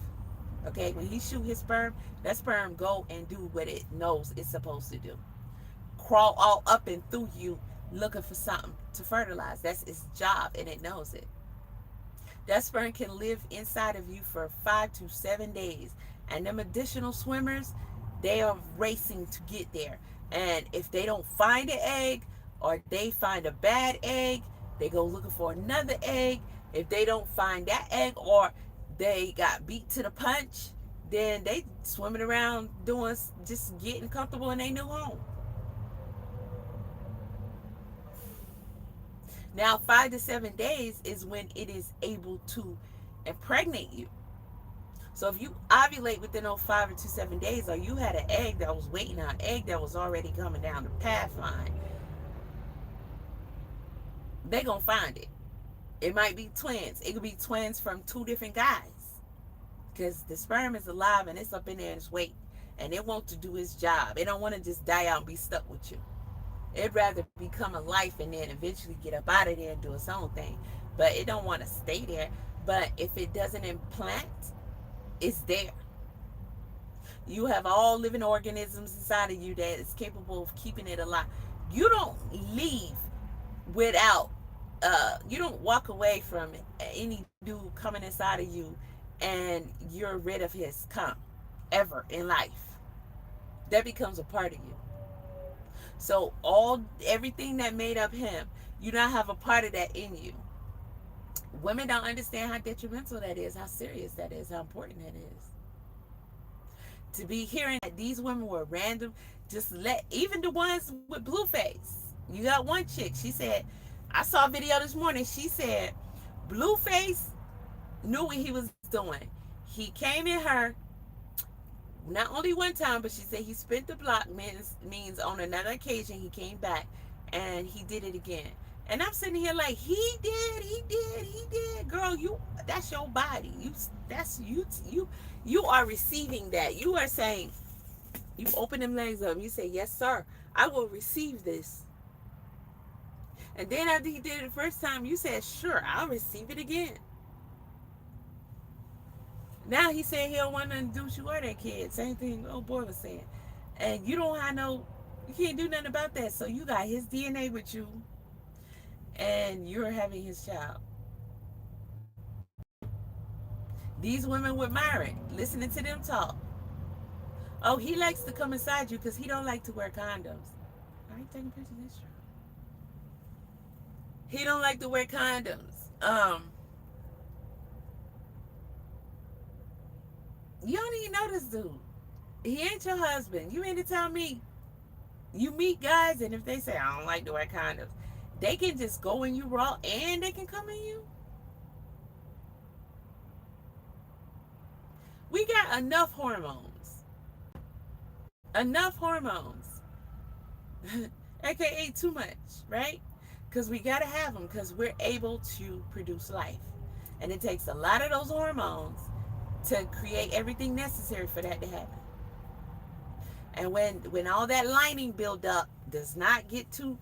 Okay? When he shoot his sperm, that sperm go and do what it knows it's supposed to do. Crawl all up and through you looking for something to fertilize. That's its job, and it knows it. That sperm can live inside of you for 5 to 7 days. And them additional swimmers, they are racing to get there. And if they don't find an egg, or they find a bad egg, they go looking for another egg. If they don't find that egg, or they got beat to the punch, then they swimming around doing, just getting comfortable in their new home. Now, 5 to 7 days is when it is able to impregnate you. So if you ovulate within those 5 to 7 days, or you had an egg that was waiting on an egg that was already coming down the path line, they gonna find it. It might be twins. It could be twins from 2 different guys, because the sperm is alive and it's up in there and it's waiting, and it wants to do its job. It don't want to just die out and be stuck with you. It'd rather become a life and then eventually get up out of there and do its own thing. But it don't want to stay there. But if it doesn't implant, it's there. You have all living organisms inside of you that is capable of keeping it alive. You don't leave without, you don't walk away from any dude coming inside of you and you're rid of his cum ever in life. That becomes a part of you. So everything that made up him, you now have a part of that in you. Women don't understand how detrimental that is, how serious that is, how important that is. To be hearing that these women were random, just let, even the ones with blue face. You got one chick, she said, I saw a video this morning. She said Blueface knew what he was doing. He came in her not only one time, but she said he spent the block means on another occasion he came back and he did it again. And I'm sitting here like he did. Girl, you that's your body. You are receiving that. You are saying you open them legs up. You say, yes, sir, I will receive this. And then after he did it the first time, you said, sure, I'll receive it again. Now he said he don't want nothing to do with you or that kid. Same thing old boy was saying. And you don't have no, you can't do nothing about that. So you got his DNA with you and you're having his child. These women with Myron, listening to them talk. Oh, he likes to come inside you because he don't like to wear condoms. I ain't taking pictures of this show. He don't like to wear condoms. You don't even know this dude. He ain't your husband. You mean to tell me you meet guys and if they say, I don't like to wear condoms, they can just go in you raw and they can come in you? We got enough hormones. Enough hormones. AKA too much, right? Because we got to have them because we're able to produce life. And it takes a lot of those hormones to create everything necessary for that to happen. And when all that lining build up does not get to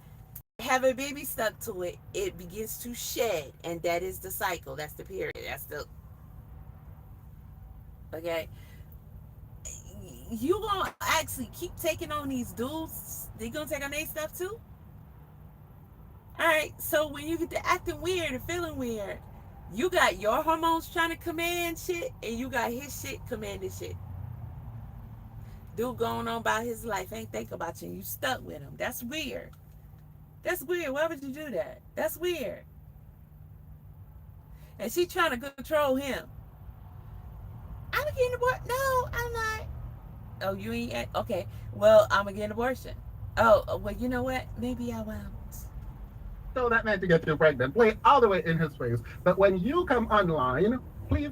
have a baby stuck to it, it begins to shed. And that is the cycle. That's the period. That's the... Okay? You gonna actually keep taking on these dudes? They gonna take on their stuff too? Alright, so when you get to acting weird and feeling weird, you got your hormones trying to command shit, and you got his shit commanding shit. Dude going on about his life, ain't think about you, and you stuck with him. That's weird. That's weird. Why would you do that? That's weird. And she trying to control him. I'm getting an abortion. No, I'm not. Oh, you ain't? Okay. Well, I'm gonna get an abortion. Oh, well, you know what? Maybe I won't. So that meant to get you pregnant. Play all the way in his face. But when you come online, please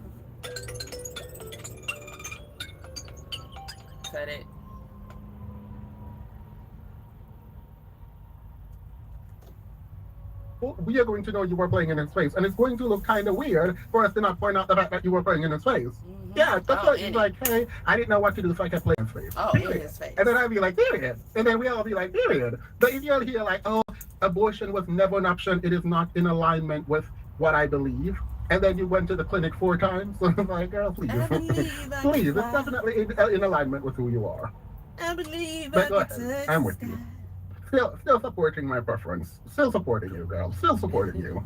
Cut it. we are going to know you were playing in his face. And it's going to look kind of weird for us to not point out the fact that you were playing in his face. Mm-hmm. Yeah, that's what he's like, hey, I didn't know what to do, so I kept playing in his face. Oh, period. In his face. And then I'd be like, period. And then we all be like, period. But if you're here like, oh, abortion was never an option, it is not in alignment with what I believe. And then you went to the clinic 4 times. So I'm like, girl, please. Please, it's definitely in alignment with who you are. I believe but go ahead. I'm with you. Still supporting my preference. Still supporting you, girl. Still supporting you.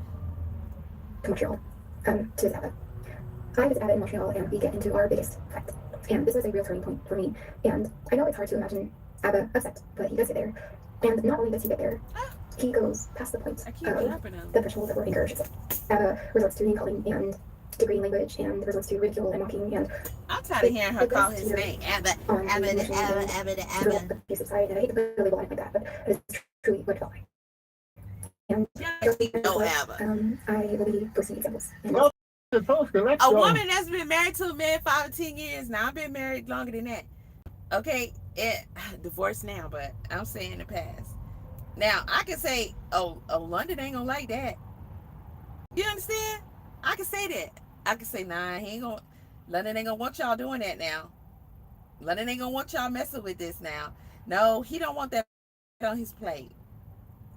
Montreal. To Abba. I was Abba in Montreal and we get into our biggest fight. And this was a real turning point for me. And I know it's hard to imagine Abba upset, but he does get there. And not only does he get there, he goes past the point of the threshold of anger, I should say. Abba resorts to name calling and degrading language and resorts to ridicule and mocking and I'm tired of hearing her call his name. Abba. And I hate to put a label on it like that, but it is truly what it felt like. And I will be posting examples. Well, a woman that's been married to a man 5 or 10 years. Now I've been married longer than that. Okay, divorced now, but I'm saying in the past. Now I can say, oh, London ain't gonna like that. You understand? I can say that. I can say, nah, he ain't gonna. London ain't gonna want y'all doing that now. London ain't gonna want y'all messing with this now. No, he don't want that on his plate.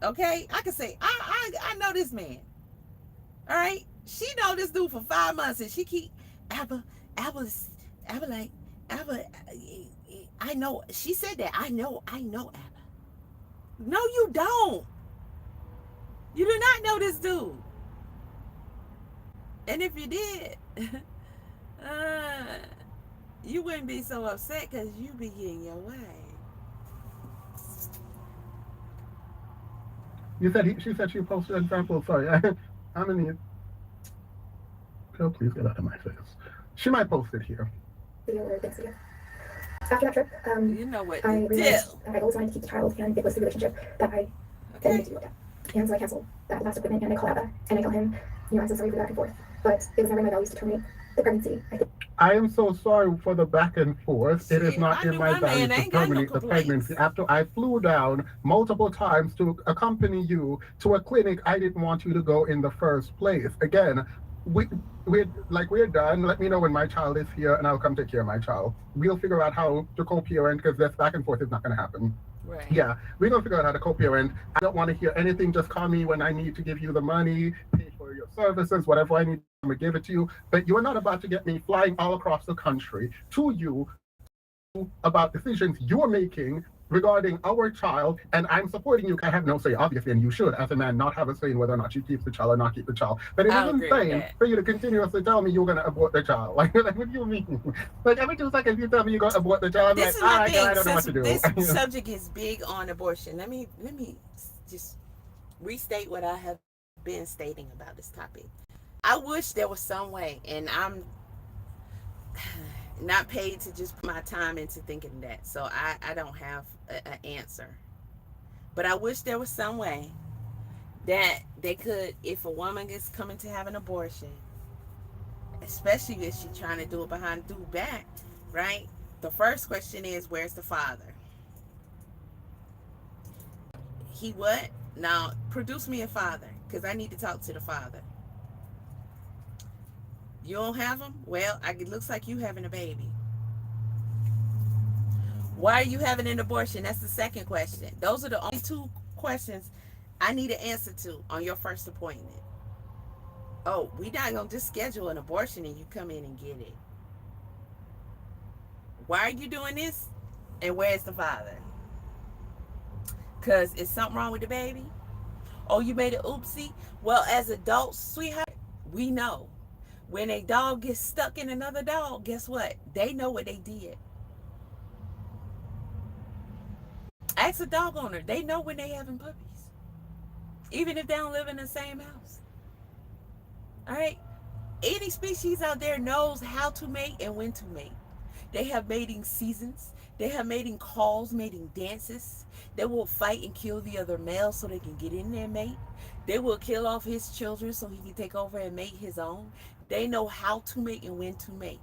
Okay, I can say, I know this man. All right, she know this dude for 5 months, and she keep Abba like Abba. I know. She said that. I know Abba. No, you don't. You do not know this dude. And if you did, you wouldn't be so upset because you be getting your way. She said she posted an example. Sorry, I'm in here. Girl, please get out of my face. She might post it here. After that trip, you know what I realized that I always wanted to keep the child, and it was the relationship that I wanted to look at. And so I cancel that last appointment and I call Abba and I tell him, I'm so sorry for the back and forth, but it was never in my values to terminate the pregnancy. I am so sorry for the back and forth. It is Shit, if not I in knew my my values man, I to ain't got no terminate the pregnancy. complaints. After I flew down multiple times to accompany you to a clinic I didn't want you to go in the first place. Again, we we're done. Let me know when my child is here, and I'll come take care of my child. We'll figure out how to co-parent because this back and forth is not going to happen. Right. Yeah, we're gonna figure out how to co-parent. I don't want to hear anything. Just call me when I need to give you the money, pay for your services, whatever I need. I'm gonna give it to you. But you're not about to get me flying all across the country to you about decisions you're making regarding our child, and I'm supporting you. I have no say, obviously, and you should, as a man, not have a say in whether or not she keeps the child or not keep the child. But it is I'll agree with insane that. for you to continuously tell me you're going to abort the child. Like what do you mean? Like every 2 seconds you tell me you're going to abort the child, I'm This like, is all my right, girl, I thing. don't know what to Since do. this subject is big on abortion, let me just restate what I have been stating about this topic. I wish there was some way, and I'm not paid to just put my time into thinking that, so I don't have an answer. But I wish there was some way that they could, if a woman is coming to have an abortion, especially if she's trying to do it behind dude's back, right? The first question is, where's the father? He what? Now, produce me a father, because I need to talk to the father. You don't have him? Well, it looks like you having a baby. Why are you having an abortion? That's the second question. Those are the only two questions I need an answer to on your first appointment. Oh, we not going to just schedule an abortion and you come in and get it. Why are you doing this? And where's the father? Because is something wrong with the baby? Oh, you made an oopsie? Well, as adults, sweetheart, we know. When a dog gets stuck in another dog, guess what? They know what they did. Ask a dog owner. They know when they having puppies. Even if they don't live in the same house. All right? Any species out there knows how to mate and when to mate. They have mating seasons. They have mating calls, mating dances. They will fight and kill the other male so they can get in there and mate. They will kill off his children so he can take over and mate his own. They know how to mate and when to mate.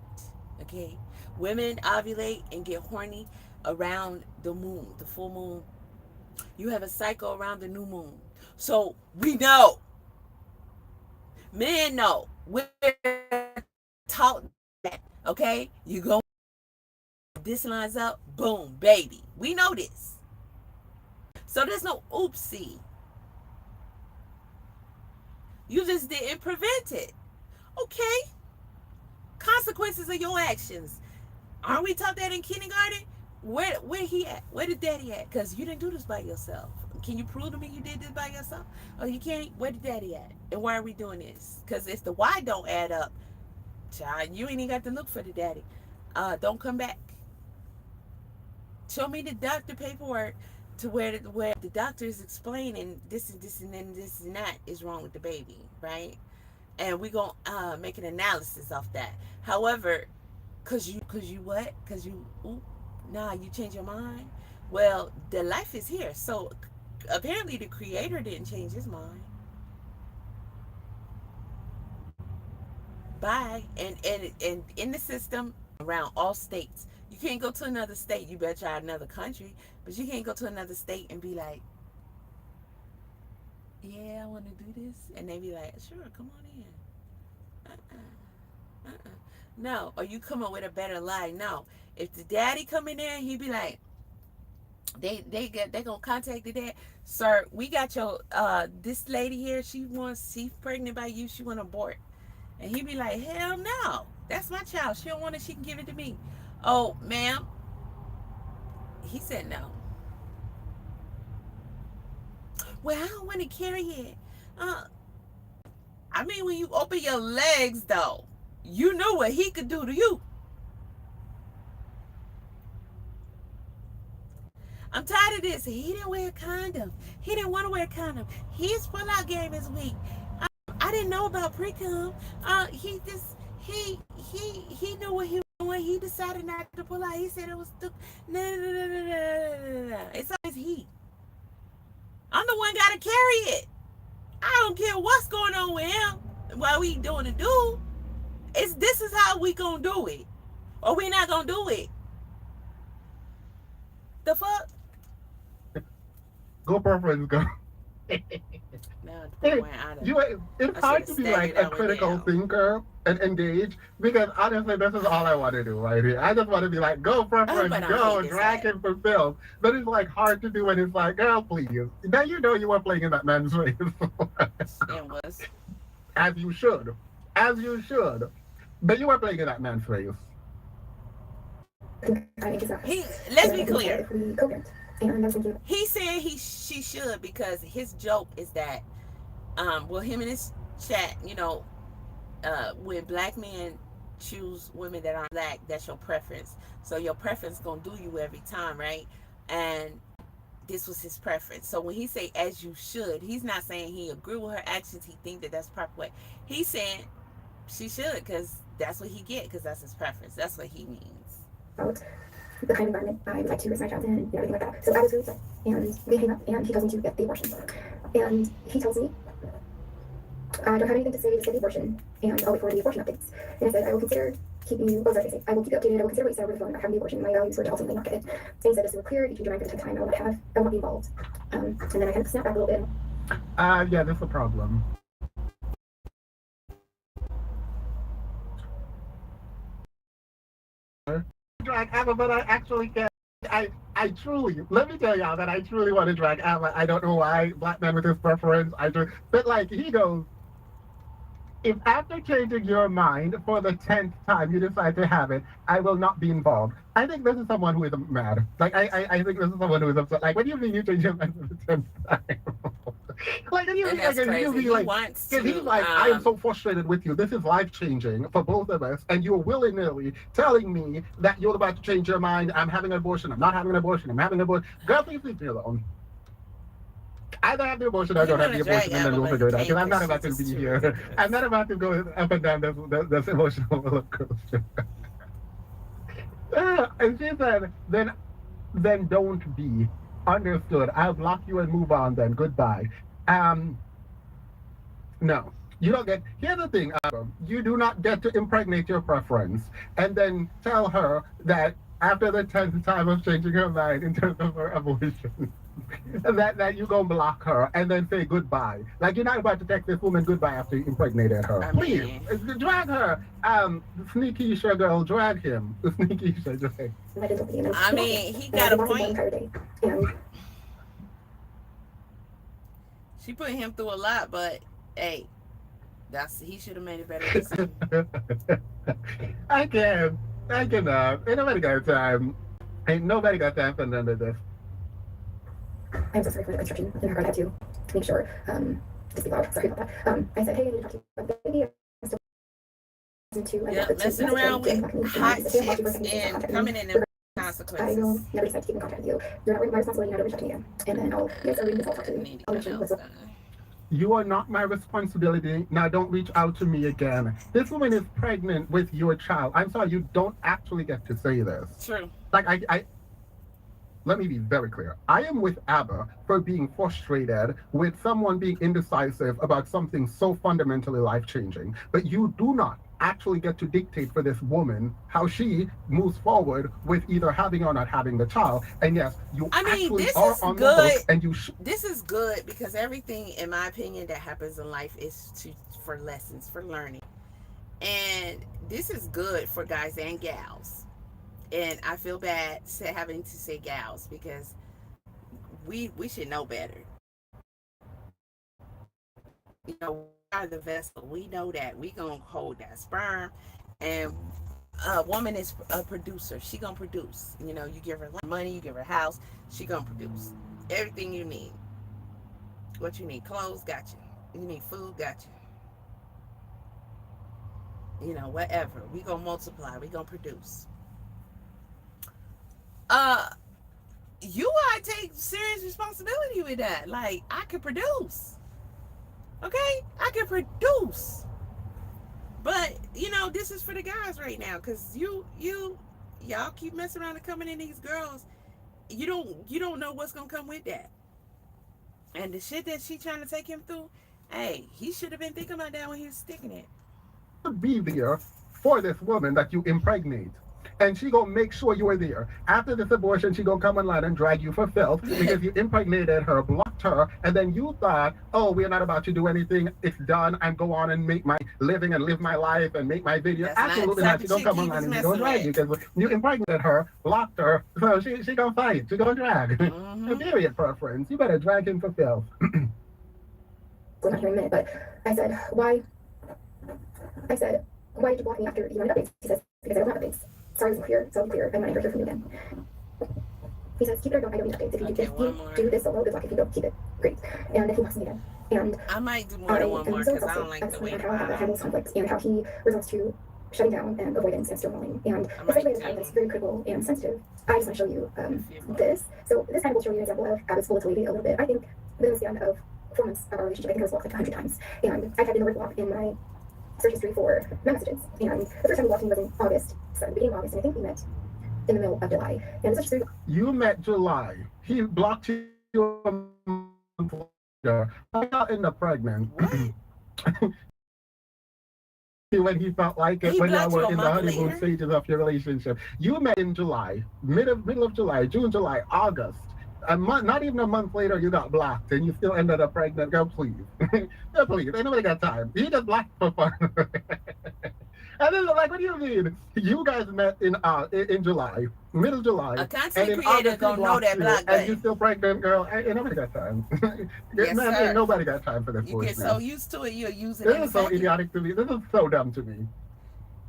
Okay? Women ovulate and get horny around the moon, the full moon. You have a cycle around the new moon. So we know. Men know. We're taught that. Okay? You go, this lines up, boom, baby. We know this. So there's no oopsie. You just didn't prevent it. Okay? Consequences of your actions. Aren't we taught that in kindergarten? Where he at? Where did daddy at? Because you didn't do this by yourself. Can you prove to me you did this by yourself? Oh, you can't? Where did daddy at? And why are we doing this? Because if the why don't add up, child, you ain't even got to look for the daddy. Don't come back. Show me the doctor paperwork to where the doctor is explaining this and this and then this and that is wrong with the baby, right? And we gonna make an analysis of that. However, cause you what? Cause you you change your mind. Well, the life is here, so apparently the creator didn't change his mind. Bye. And in the system around all states, you can't go to another state. You better try another country, but you can't go to another state and be like, yeah, I want to do this, and they be like, sure, come on in. No, or you come up with a better lie. No, if the daddy come in there, he be like, they gonna contact the dad. Sir, we got your this lady here. She's pregnant by you. She want to abort, and he be like, hell no, that's my child. She don't want it. She can give it to me. Oh, ma'am. He said no. Well, I don't want to carry it. I mean, when you open your legs, though, you know what he could do to you. I'm tired of this. He didn't wear a condom. He didn't want to wear a condom. His pull-out game is weak. I didn't know about pre-cum. He knew what he was doing. He decided not to pull out. He said it was no. It's always he. I'm the one got to carry it. I don't care what's going on with him while we doing the do. This is how we gonna do it. Or we not gonna do it. The fuck? Go preference, go. Now Hey, went out of you, it's I should hard have to be like staggered a that one critical down. thinker and engage because honestly, this is all I want to do right here. I just want to be like, go preference, But I hate go, this drag app. him for film. But it's like hard to do when it's like, girl, please. Now you know you were playing in that man's face. And was. As you should. As you should. But you were playing in that man's face. He let's be clear. If we co-parent. And I was thinking, He said she should because his joke is that well him in his chat, when black men choose women that aren't black, that's your preference. So your preference gonna do you every time, right? And this was his preference. So when he say as you should, he's not saying he agree with her actions. He think that that's the proper way. He's saying she should because that's what he get because that's his preference. That's what he means. about the kind of environment I would like to raise my child in and everything like that. So I was really upset. And we hang up and he tells me to get the abortion. And he tells me, I don't have anything to say to get the abortion and I'll wait for the abortion updates. And I said, I will consider keeping you, I will keep you updated. I will consider what you said over the phone about having the abortion. My values were to ultimately not get it. And he said, just so we're clear, if you change your mind for the 10th time, I will not be involved. And then I kind of snapped back a little bit. Yeah, that's a problem. Drag Emma, but I actually can't. I truly, let me tell y'all that I truly want to drag Emma. I don't know why, black man with his preference. But like, he goes, if after changing your mind for the 10th time you decide to have it, I will not be involved. I think this is someone who is mad. Like, I think this is someone who is upset. Like, what do you mean you change your mind for the 10th time? Like, and And that's crazy. be He like, wants because he's to. like, I am so frustrated with you. This is life changing for both of us, and you're willy nilly telling me that you're about to change your mind. I'm having an abortion. I'm not having an abortion. I'm having an abortion. Girl, please leave me alone. Either have the abortion or don't have the abortion, and then we'll figure it out. Because I'm not about to be here. Ridiculous. I'm not about to go up and down this emotional roller coaster. And she said, then don't be. Understood. I'll block you and move on then. Goodbye. No. You don't get, here's the thing, you do not get to impregnate your preference and then tell her that after the 10th time of changing her mind in terms of her abortion, that you gonna block her and then say goodbye. Like, you're not about to text this woman goodbye after you impregnated her. Please, drag her. Sneaky Isha girl, drag him. Sneaky Isha, drag. I mean, he got a point. She put him through a lot, but hey, he should have made it better decision. I cannot. Ain't nobody got time. Ain't nobody got time for none of this. I'm so sorry for the construction in regard to make sure, just be loud, sorry about that. I said, hey, I need to talk to you about the baby. I'm still listening to, Yeah, messing around with hot chicks and coming in and consequences. I will never decide to keep in contact with you. You're not my responsibility, you're not reach out to me again. And then I'll, yes, I'll read this, I'll talk to you. I'll let you know. You are not my responsibility. Now don't reach out to me again. This woman is pregnant with your child. I'm sorry, you don't actually get to say this. True. Like, let me be very clear. I am with Abba for being frustrated with someone being indecisive about something so fundamentally life-changing. But you do not actually get to dictate for this woman how she moves forward with either having or not having the child. And yes, you actually are on the hook, and you this is good because everything, in my opinion, that happens in life is for lessons, for learning. And this is good for guys and gals. And I feel bad having to say gals because we should know better. You know, we are the vessel. We know that. We gonna hold that sperm, and a woman is a producer. She gonna produce. You know, you give her money, you give her a house, she gonna produce everything you need. What you need, clothes, got you. You need food, got you. You know, whatever. We gonna multiply. We gonna produce. You gotta take serious responsibility with that. Like, I could produce. Okay? I can produce. But, you know, this is for the guys right now. Cause y'all keep messing around and coming in these girls. You don't know what's gonna come with that. And the shit that she trying to take him through, Hey, he should have been thinking about that when he was sticking it. Be there for this woman that you impregnate. And she gonna make sure you are there. After this abortion, she gonna come online and drag you for filth because you impregnated her, blocked her, and then you thought, oh, we're not about to do anything. It's done. I'm go on and make my living and live my life and make my video. That's not the Absolutely not. type She of gonna chick come he online was and she gonna messing drag you with. because you impregnated her, blocked her. So she gonna fight. She gonna drag. A Mm-hmm. period preference. You better drag him for filth. We're not here in a minute, but I said, why? I said, why did you block me after you wanted updates? He says, because I don't have updates. Sorry, it wasn't clear. So clear. I'm not ever hear from you again. He says, keep it or don't. I don't need updates. Okay, If one you more. do this solo, good luck. If you don't, keep it. Great. And then he blocks me again. And I might do more I than one am more so because I exhausted don't at like this the point way on how that wow. handles conflict and how he resorts to shutting down and avoidance and stonewalling. And I especially might at a time do that's very critical and sensitive. I just want to show you a few more. this. So this kind of will show you an example of Abbott's volatility a little bit. I think within the span of 4 months of our relationship, I think I was blocked like 100 times. And I typed in the word block in my search history for my messages. And the first time he blocked me was in August, so the beginning of August, and I think we met in the middle of July. And the search history. You met July. He blocked you a month later. I got end up pregnant. What? When he felt like it, He when y'all blocked you were a in the month honeymoon later? stages of your relationship. You met in July, middle of July, June, July, August. A month, not even a month later, you got blocked, and you still ended up pregnant. Girl, please, girl, please, ain't nobody got time. He just blocked for fun. And then like, what do you mean? You guys met in July, middle A July, and content in creator August he gonna know blocked that you, block and you button. still pregnant, girl. Ain't nobody got time. Yes, Man, ain't sir. nobody got time for this You get so foolishness. used to it, you'll use it This in a is so second. idiotic to me. This is so dumb to me.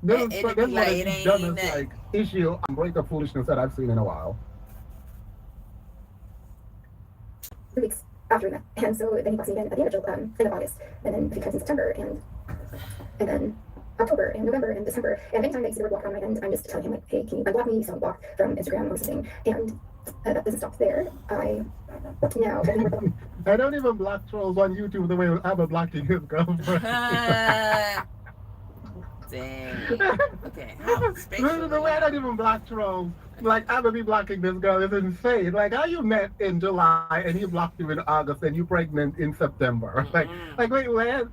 This And is it'll this be is one like, of it the ain't even dumbest nothing. like issue and breakup foolishness that I've seen in a while. 3 weeks after we met. And so then he blocks me again at the end of August, and then a few times in September, and then October and November and December. And anytime I see the word block on my end, I'm just telling him like, hey, can you unblock me? So I'm blocked from Instagram or something. And that doesn't stop there. I now I don't even block trolls on YouTube the way I'm blocking his girlfriend. Dang. Okay, how The way I don't even block trolls. Like I'm gonna be blocking this girl is insane. Like how you met in July and he blocked you in August and you pregnant in September. Mm-mm. Like wait, where?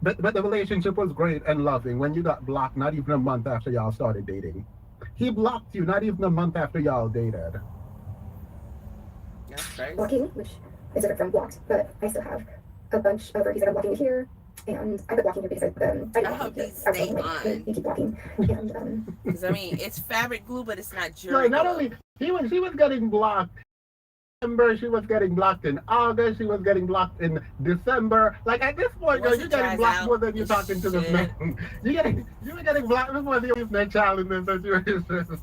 But the relationship was great and loving when you got blocked not even a month after y'all started dating. He blocked you not even a month after y'all dated. That's crazy. blocking, which is different from blocked, but I still have a bunch of reviews that are blocking me here. And I put blocking here because I I hope these stay on. you keep blocking. And Because I mean, it's fabric glue, but it's not Like jewelry not glue. only she was getting blocked September, she was getting blocked in August, she was getting blocked in December. Like at this point, girl, Once you're it getting dries blocked out, more than you're it talking to this should. man. You were getting blocked before the next child in this situation.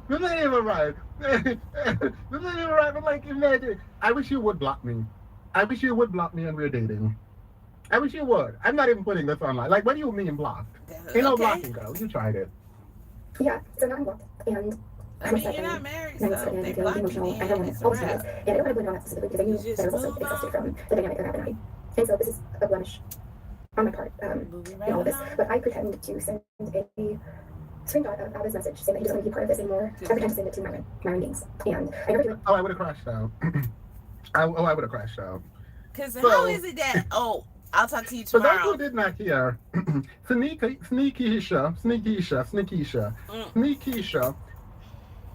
This ain't even right. This ain't even right. But like, imagine. I wish you would block me. I wish you would block me and we're dating. I wish you would. I'm not even putting this online. Like, what do you mean blocked? Ain't no Okay. blocking, girl. You tried it. yeah, so now I'm blocked. And I mean, you're not married, so they block you, emotional. I then don't want it's to a all this. wrap. And I don't want to blame it on that specifically because I knew You just that I was also move exhausted on. from the dynamic that happened. And so this is a blemish on my part Moving in right all of this. along. But I pretend to send a screenshot of Abba's message saying that he doesn't want to be part of this anymore. I pretend to send it to my beings. And I never do it. Oh, I would have crashed out. I would have crashed out. Because So- how is it that, oh, I'll talk to you For those tomorrow. who did not hear, Sneakisha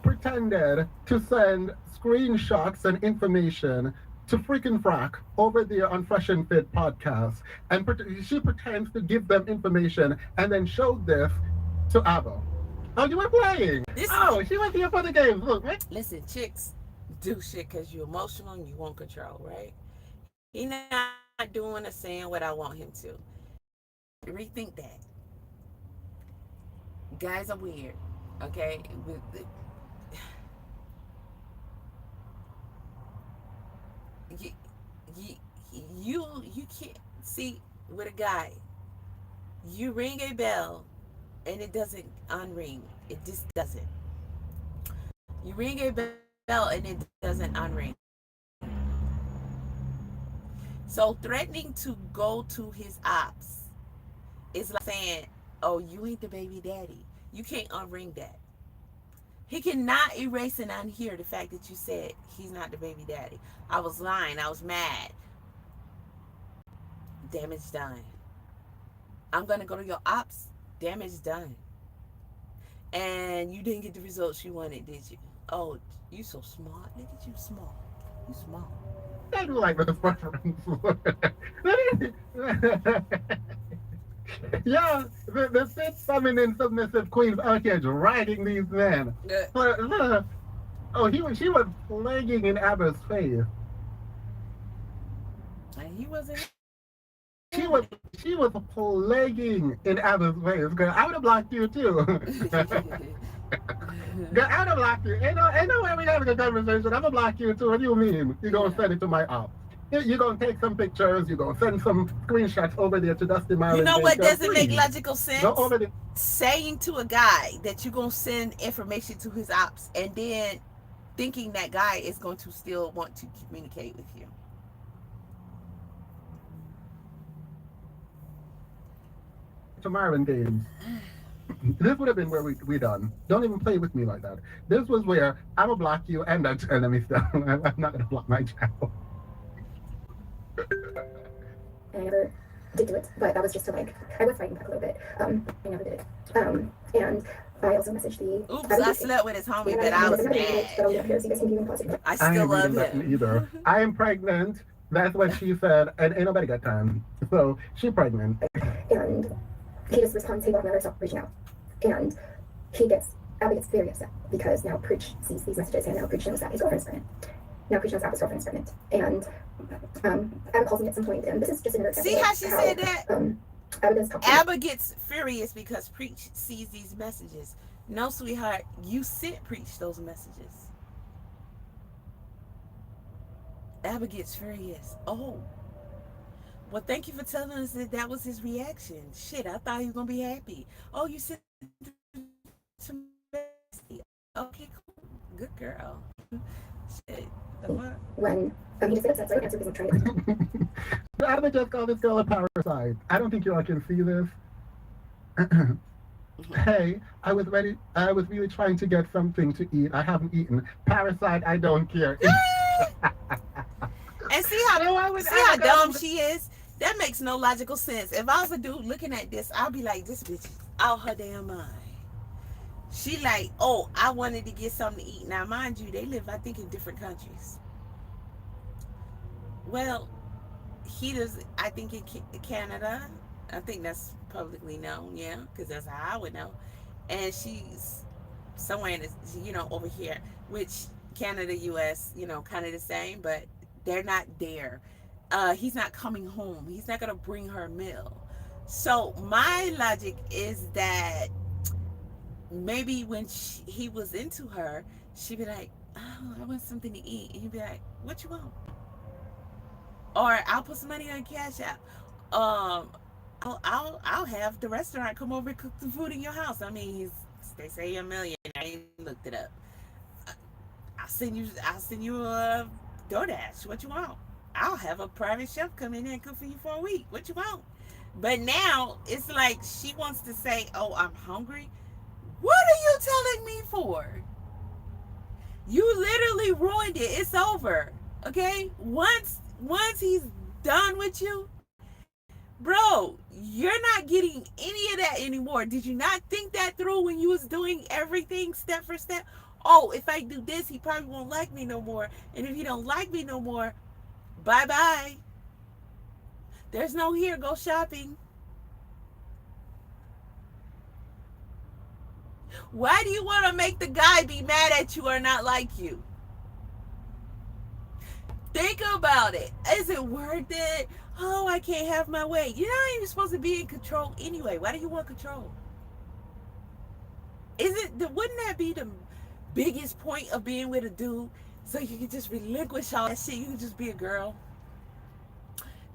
pretended to send screenshots and information to freaking Frack over there on Fresh and Fit podcast. And she pretends to give them information and then showed this to Abba. Oh, you were playing. This- Oh, she was here for the games. Look, right? Listen, chicks do shit because you're emotional and you want control, right? He not doing or saying what I want him to. Rethink that. Guys are weird, okay? You, you can't see with a guy. You ring a bell and it doesn't unring. It just doesn't. You ring a bell and it doesn't unring. So threatening to go to his ops is like saying, "Oh, you ain't the baby daddy. You can't unring that." He cannot erase it on here the fact that you said he's not the baby daddy. I was lying. I was mad. Damage done. I'm going to go to your ops. Damage done. And you didn't get the results you wanted, did you? Oh, you so smart. Look at you smart. You smart. I do like this preference. Yeah, the fit, feminine, submissive queens out here dragging these men. Oh, she was flagging in Abba's face. And he wasn't. She was she was plaguing in Abba's face. Girl, I would have blocked you too. Girl, I would have blocked you. Ain't no way we having a conversation. I'm gonna block you too. What do you mean? You gonna send it to my app? You're gonna take some pictures. You're gonna send some screenshots over there to Dusty Marlin. You know what doesn't make Please. logical sense? Go over there. Saying to a guy that you're gonna send information to his ops, and then thinking that guy is going to still want to communicate with you. To Marvin Games. This would have been where we done. Don't even play with me like that. This was where I'm gonna block you and that's enemy stuff. I'm not gonna block my channel. And I never did do it, but that was just to like, I was fighting back a little bit. I never did it. And I also messaged the. Oops, I slept with his homie, but I was mad. I still love him. Either. I am pregnant. That's what she said, and ain't nobody got time. So she's pregnant. And he just responds, hey, well, never stop reaching out. And Abby gets very upset because now Preach sees these messages and now Preach knows that his girlfriend's pregnant. Now Preach knows that his girlfriend's pregnant. And Abby calls me at some point, and this is just another example. See how she said that? Abby Abba gets furious because Preach sees these messages. No, sweetheart, you sent Preach those messages. Abba gets furious. Oh. Well, thank you for telling us that was his reaction. Shit, I thought he was going to be happy. Oh, you sent some messages. Okay, cool. Good girl. Shit. The fuck? When he just gets upset, so I don't answer because I'm trying to. I would just call this girl a parasite. I don't think you all can see this. Hey, I was really trying to get something to eat. I haven't eaten. Parasite, I don't care. And see how dumb she is? That makes no logical sense. If I was a dude looking at this, I'd be like, this bitch is out her damn mind. She like, oh, I wanted to get something to eat. Now, mind you, they live, I think, in different countries. Well, he does, I think, in Canada. I think that's publicly known, yeah, because that's how I would know. And she's somewhere in this, over here, which Canada, U.S., kind of the same, but they're not there. He's not coming home. He's not going to bring her a meal. So my logic is that maybe when he was into her, she'd be like, oh, I want something to eat. And he'd be like, what you want? Or I'll put some money on Cash App. I'll have the restaurant come over and cook the food in your house. I mean, they say $1 million. I ain't looked it up. I'll send you a DoorDash. What you want? I'll have a private chef come in there and cook for you for a week. What you want? But now it's like she wants to say, oh, I'm hungry. What are you telling me for? You literally ruined it. It's over. Okay? Once he's done with you, bro, you're not getting any of that anymore. Did you not think that through when you was doing everything step for step? Oh, if I do this, he probably won't like me no more. And if he don't like me no more, bye-bye. There's no here. Go shopping. Why do you want to make the guy be mad at you or not like you? Think about it. Is it worth it? Oh, I can't have my way. You're not even supposed to be in control anyway. Why do you want control? Wouldn't that be the biggest point of being with a dude? So you can just relinquish all that shit. You can just be a girl.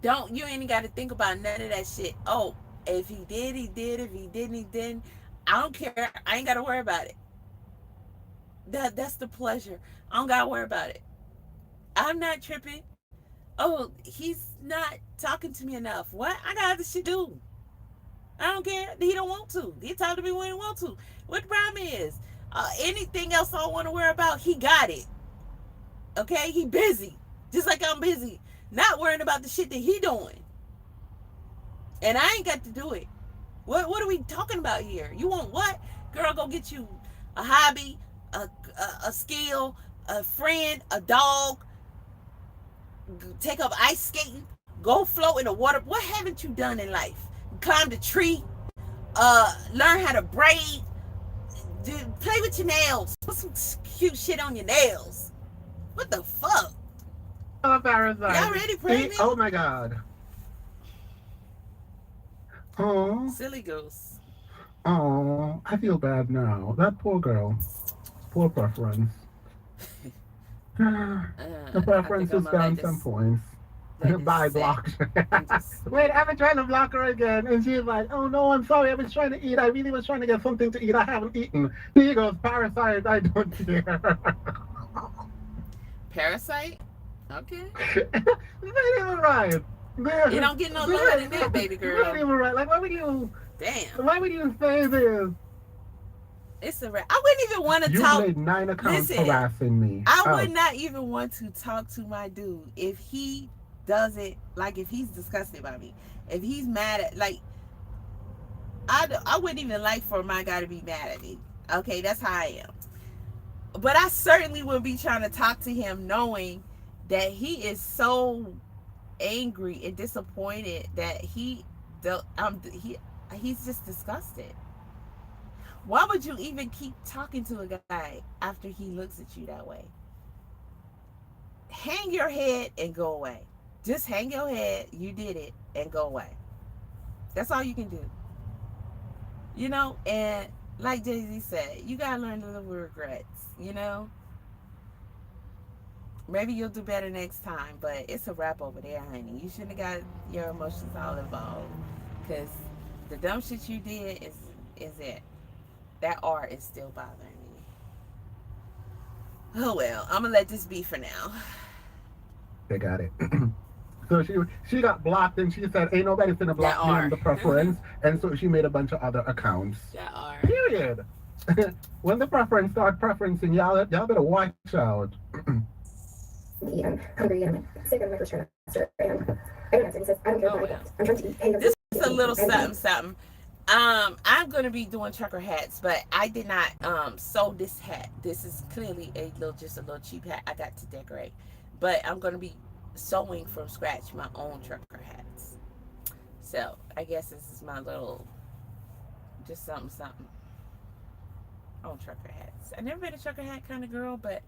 You ain't got to think about none of that shit. Oh, if he did, he did. If he didn't, he didn't. I don't care. I ain't got to worry about it. That's the pleasure. I don't got to worry about it. I'm not tripping. Oh, he's not talking to me enough. What? I got other shit to do. I don't care. He don't want to. He talk to me when he want to. What the problem is? Anything else I don't want to worry about, he got it. Okay, he busy, just like I'm busy, not worrying about the shit that he doing, and I ain't got to do it. What are we talking about here? You want what, girl? Go get you a hobby, a skill, a friend, a dog. Take up ice skating. Go float in the water. What haven't you done in life? Climb the tree. Learn how to braid. Play with your nails. Put some cute shit on your nails. What the fuck? Oh, Parasite. Y'all ready, pregnant? Oh my God. Oh. Silly goose. Oh, I feel bad now. That poor girl. Poor preference. The preference is down some points. By blocked. Wait, I've been trying to block her again. And she's like, oh no, I'm sorry. I was trying to eat. I really was trying to get something to eat. I haven't eaten. He goes, Parasite, I don't care. Parasite? Okay. They're even right. You don't get no lower than that, baby girl. They're even right. Like, why would you? Damn. Why would you say this? It's a wrap. I wouldn't even want to talk. You made 9 accounts Listen, harassing me. I would not even want to talk to my dude if he does it, like if he's disgusted by me. If he's mad at, like, I wouldn't even like for my guy to be mad at me. Okay, that's how I am. But I certainly would be trying to talk to him knowing that he is so angry and disappointed that he's just disgusted. Why would you even keep talking to a guy after he looks at you that way? Hang your head and go away. Just hang your head, you did it, and go away. That's all you can do. You know, and like Jay-Z said, you gotta learn to live with regrets, you know? Maybe you'll do better next time, but it's a wrap over there, honey. You shouldn't have got your emotions all involved. Because the dumb shit you did is it. That art is still bothering me. Oh well, I'm gonna let this be for now. They got it. So she got blocked and she said, ain't nobody finna block me on the preference. And so she made a bunch of other accounts. That are. Period. When the preference start preferencing, y'all better watch out. I'm hungry and I'm sick of my first trimester. And I don't answer. He says, I don't care what I want. I'm trying to eat. Hey, this is a little something. I'm gonna be doing trucker hats, but I did not sew this hat. This is clearly just a little cheap hat I got to decorate. But I'm gonna be sewing from scratch my own trucker hats. So I guess this is my little just something on trucker hats. I never been a trucker hat kind of girl, but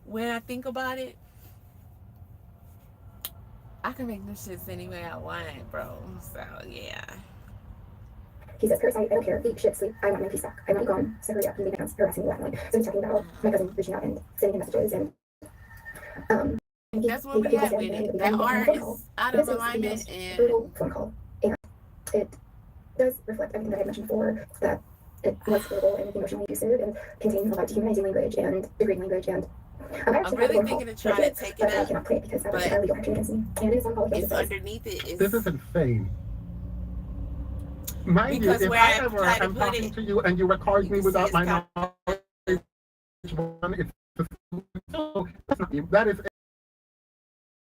when I think about it, I can make them shits any way I want, bro. So yeah. He says, Parasite, I don't care. Eat, shit, sleep. I want my peace back. I want you gone. So hurry up. You made accounts harassing me laughingly. So he's talking about my cousin reaching out and sending him messages and that's what we have with it. That art is out of alignment and brutal phone call. And it does reflect everything that I mentioned before, that it was verbal and emotionally abusive and contains a lot of dehumanizing language and degrading language. And I'm really thinking of trying to take it up, up, I cannot play it because I was entirely action against me. And it is on call. If underneath it is this is insane. Mind you, if I ever am talking to you and you record me without my knowledge, that is.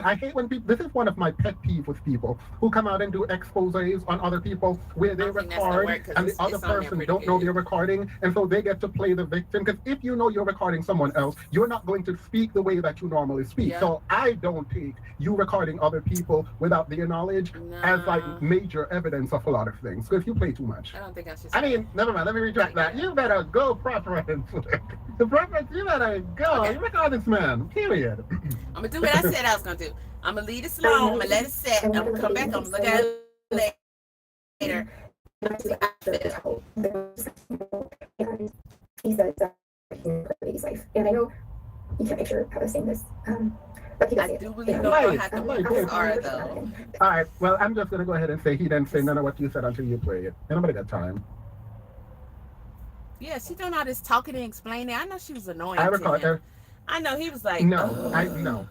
I hate when people, this is one of my pet peeves with people who come out and do exposés on other people where they record and the other person don't know they're recording, and so they get to play the victim. Because if you know you're recording someone else, you're not going to speak the way that you normally speak. Yeah. So I don't take you recording other people without their knowledge as like major evidence of a lot of things. So if you play too much. I don't think I should. I mean, never mind, let me retract that. You better go preference. The preference, you better go. Okay. You record this man, period. I'm going to do what I said I was going to do. I'm going to leave this alone. I'm going to let it set. I'm going to come back. I'm going to look at it later. And he says that he can baby's life. And I know you can't picture how I was saying this. But he does it. I do really know how to work this art, though. All right. Well, I'm just going to go ahead and say he didn't say none of what you said until you play it. Nobody got time. Yeah, she done all this talking and explaining. I know she was annoying I record to him. I know he was like, no, I know.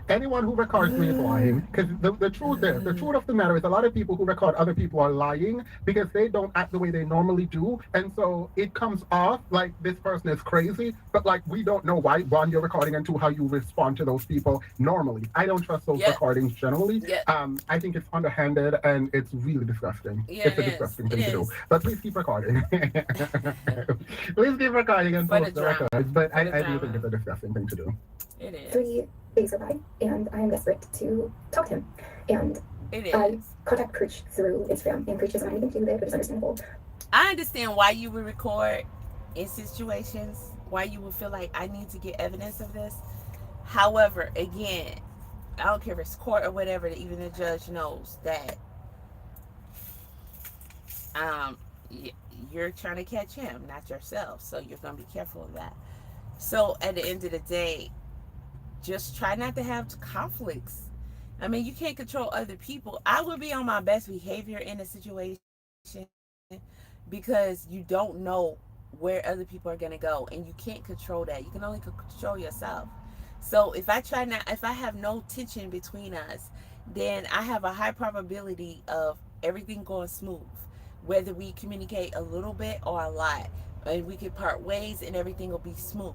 anyone who records me is lying. Because the truth is, the truth of the matter is, a lot of people who record other people are lying because they don't act the way they normally do, and so it comes off like this person is crazy. But like we don't know why one you're recording and two how you respond to those people normally. I don't trust those Yep. recordings generally. Yep. I think it's underhanded and it's really disgusting. Yeah, It's it a is. disgusting It thing to do. is. But please keep recording. Please keep recording and For the post the drama. records. But For the I do think drama. it's a disgusting thing to do. It is. 3 days go by, and I am desperate to talk to him. And It I is. contact Preach through Instagram, and Preach doesn't have anything to do with it, which is understandable. I understand why you would record in situations, why you would feel like I need to get evidence of this. However, again, I don't care if it's court or whatever, that even the judge knows that um you're trying to catch him, not yourself. So you're gonna be careful of that. So at the end of the day, just try not to have conflicts. I mean, you can't control other people. I would be on my best behavior in a situation because you don't know where other people are going to go, and you can't control that. You can only control yourself. So if I have no tension between us, then I have a high probability of everything going smooth, whether we communicate a little bit or a lot, and we can part ways and everything will be smooth.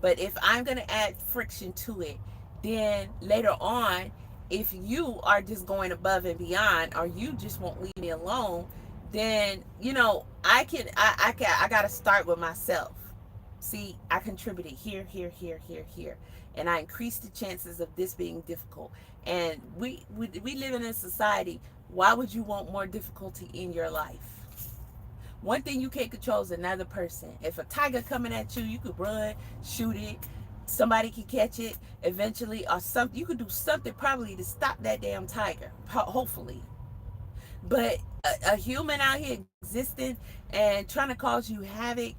But if I'm going to add friction to it, then later on, if you are just going above and beyond, or you just won't leave me alone, then I gotta start with myself. See, I contributed here, here, here, here, here, and I increased the chances of this being difficult. And we live in a society. Why would you want more difficulty in your life? One thing you can't control is another person. If a tiger coming at you, you could run, shoot it. Somebody can catch it eventually, or something. You could do something probably to stop that damn tiger. Hopefully, but a human out here existing and trying to cause you havoc,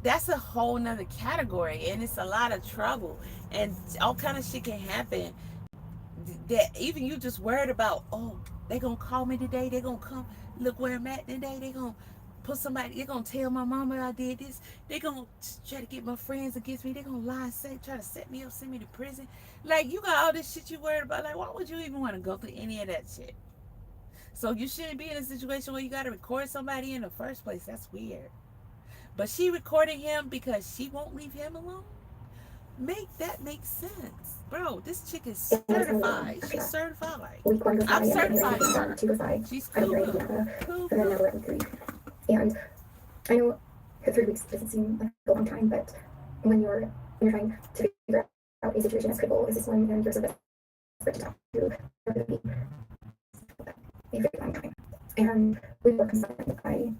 that's a whole nother category, and it's a lot of trouble, and all kind of shit can happen that even you just worried about. Oh, they gonna call me today, they gonna come look where I'm at today, they gonna put somebody, they gonna tell my mama I did this, they gonna try to get my friends against me, they gonna lie and try to set me up, send me to prison. Like, you got all this shit you worried about. Like, why would you even want to go through any of that shit? So you shouldn't be in a situation where you got to record somebody in the first place. That's weird. But she recorded him because she won't leave him alone. Make that make sense, bro. This chick is certified. She's certified. Week 1 goes by, I'm and I don't hear certified. anything. 2 goes by, She's I don't cool. hear anything about her. Cool. And then now we're at week 3. And I know that 3 weeks doesn't seem like a long time, but when you're trying to figure out a situation as critical as this one, and you're so desperate to talk to, a very long time. And we were concerned. I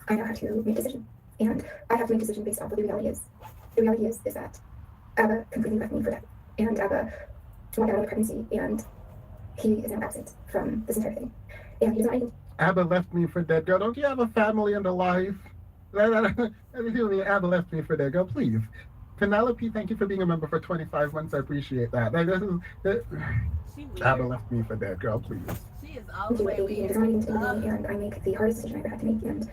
now have to make a decision. And I have to make a decision based off what the reality is. The reality is that Abba completely left me for dead. And Abba walked out of the pregnancy, and he is now absent from this entire thing. And he does not even. Abba left me for dead, girl. Don't you have a family and a life? Excuse me, Abba left me for dead, girl. Please. Penelope, thank you for being a member for 25 months. I appreciate that. Like, She weird. Abba left me for dead, girl. Please. She is all the Do way a baby, and does not even take me, and I make the hardest decision I ever had to make. And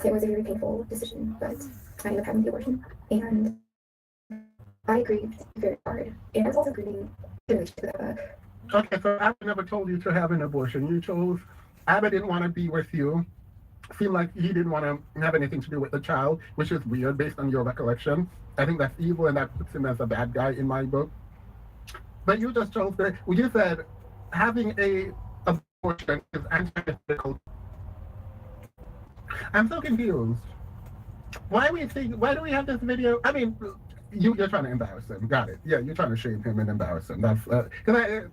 it was a very painful decision, but I ended up having the abortion. And I grieved very hard. And I was also grieving the relationship with Abba. Okay, so Abba never told you to have an abortion. You chose, Abba didn't want to be with you. Seemed like he didn't want to have anything to do with the child, which is weird based on your recollection. I think that's evil, and that puts him as a bad guy in my book. But you just chose the, well, you said having a abortion is anti-ethical. I'm so confused. Why do we have this video? I mean, you're trying to embarrass him. Got it. Yeah, you're trying to shame him and embarrass him. That's because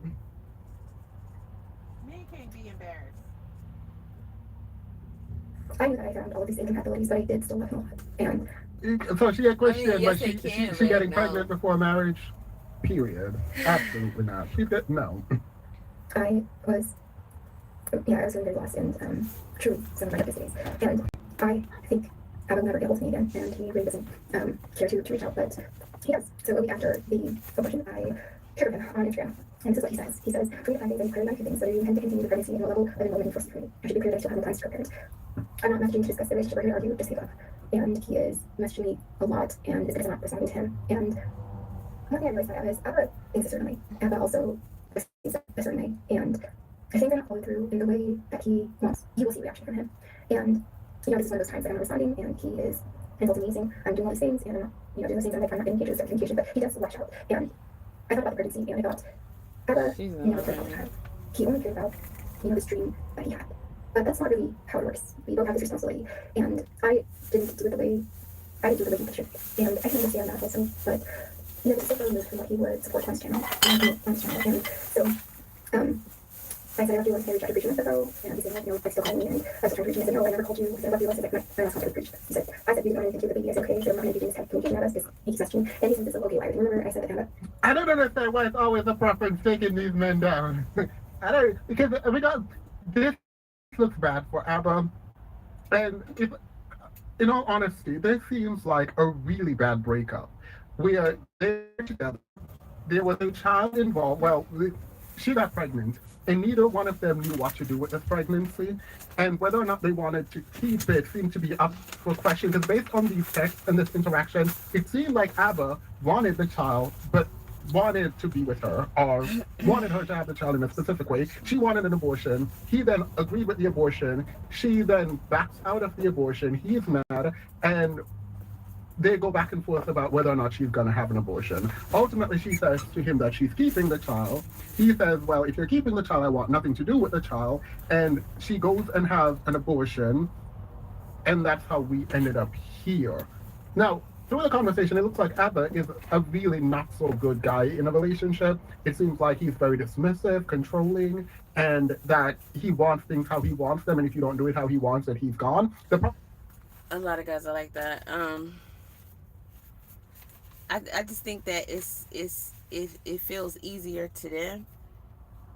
Men can't be embarrassed. I knew that I found all of these incompatibilities, but I did still love him a lot. And so she had questioned, I mean, yes, but they can, she getting no. pregnant before marriage. Period. Absolutely not. She did no. I was feeling very lost and truly some of my darkest days. And I think Abba will never get hold of me again, and he really doesn't care to reach out, but he does. So a week after the abortion, I shared with him on Instagram. And this is what he says. He says, 3 to 5 days, I'm clearly not things, whether you intend to continue the pregnancy and what level of involvement you foresee for me. I should be clear that I still have no plans to co-parent. I'm not messaging to discuss the relationship or here to argue, just give up. And he is messaging me a lot, and it's because I'm not responding to him. And one thing I realized about Abba is Abba thinks a certain way. Abba also perceives a certain way. And if things are not followed through in the way that he wants, you will see reaction from him. And, this is one of those times that I'm not responding and he is insulting me saying, I'm doing all these things and I'm not, doing those things. I'm like, I'm not getting engaged with communication, but he does lash out. And I thought about the pregnancy and I thought, Abba She's never cared about the annoying. child. He only cared about, this dream that he had. But that's not really how it works. We both have this responsibility. And I didn't do it the way he pictured. And I can understand that also, but this is so far removed from what he would support on his channel. And so I said I love you once I reached out to preaching with ago, and he said, like, still calling me, and I was trying to reach him. I said, no, I never called you. I said, I love you. I said, like, my last time I preached. He said, I said, you don't want anything to do with the baby. I said, okay, so I'm not going to do this. Have communication about us. Because he keeps messaging. And he said, okay, why? Remember, I said that Emma. I don't understand why it's always a preference taking these men down. I don't, because this looks bad for Abba. And if, in all honesty, this seems like a really bad breakup. Where they're together, there was a child involved. Well, she got pregnant, and neither one of them knew what to do with this pregnancy. And whether or not they wanted to keep it seemed to be up for question. Because based on these texts and this interaction, it seemed like Abba wanted the child, but wanted to be with her, or wanted her to have the child in a specific way. She wanted an abortion. He then agreed with the abortion. She then backs out of the abortion. He's mad, and they go back and forth about whether or not she's going to have an abortion. Ultimately, she says to him that she's keeping the child. He says, well, if you're keeping the child, I want nothing to do with the child. And she goes and has an abortion. And that's how we ended up here. Now, through the conversation, it looks like Abba is a really not so good guy in a relationship. It seems like he's very dismissive, controlling, and that he wants things how he wants them. And if you don't do it how he wants it, he's gone. A lot of guys are like that. I just think that it feels easier to them.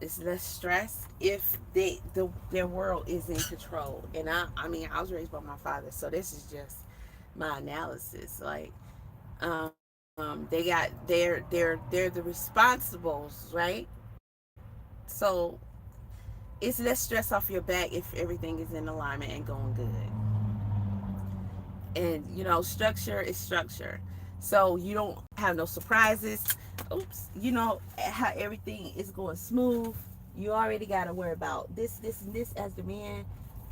It's less stress if their world is in control. And I mean, I was raised by my father, so this is just my analysis. Like, they got they're the responsibles, right? So it's less stress off your back if everything is in alignment and going good. And structure is structure, so you don't have no surprises. Oops, how everything is going smooth. You already got to worry about this and this as the man.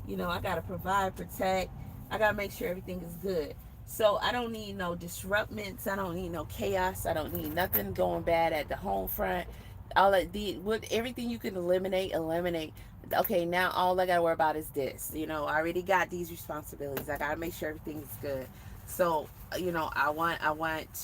I got to provide, protect. I got to make sure everything is good. So I don't need no disruptions. I don't need no chaos. I don't need nothing going bad at the home front. All that with everything you can eliminate. Okay, now all I gotta worry about is this. I already got these responsibilities. I gotta make sure everything is good. So I want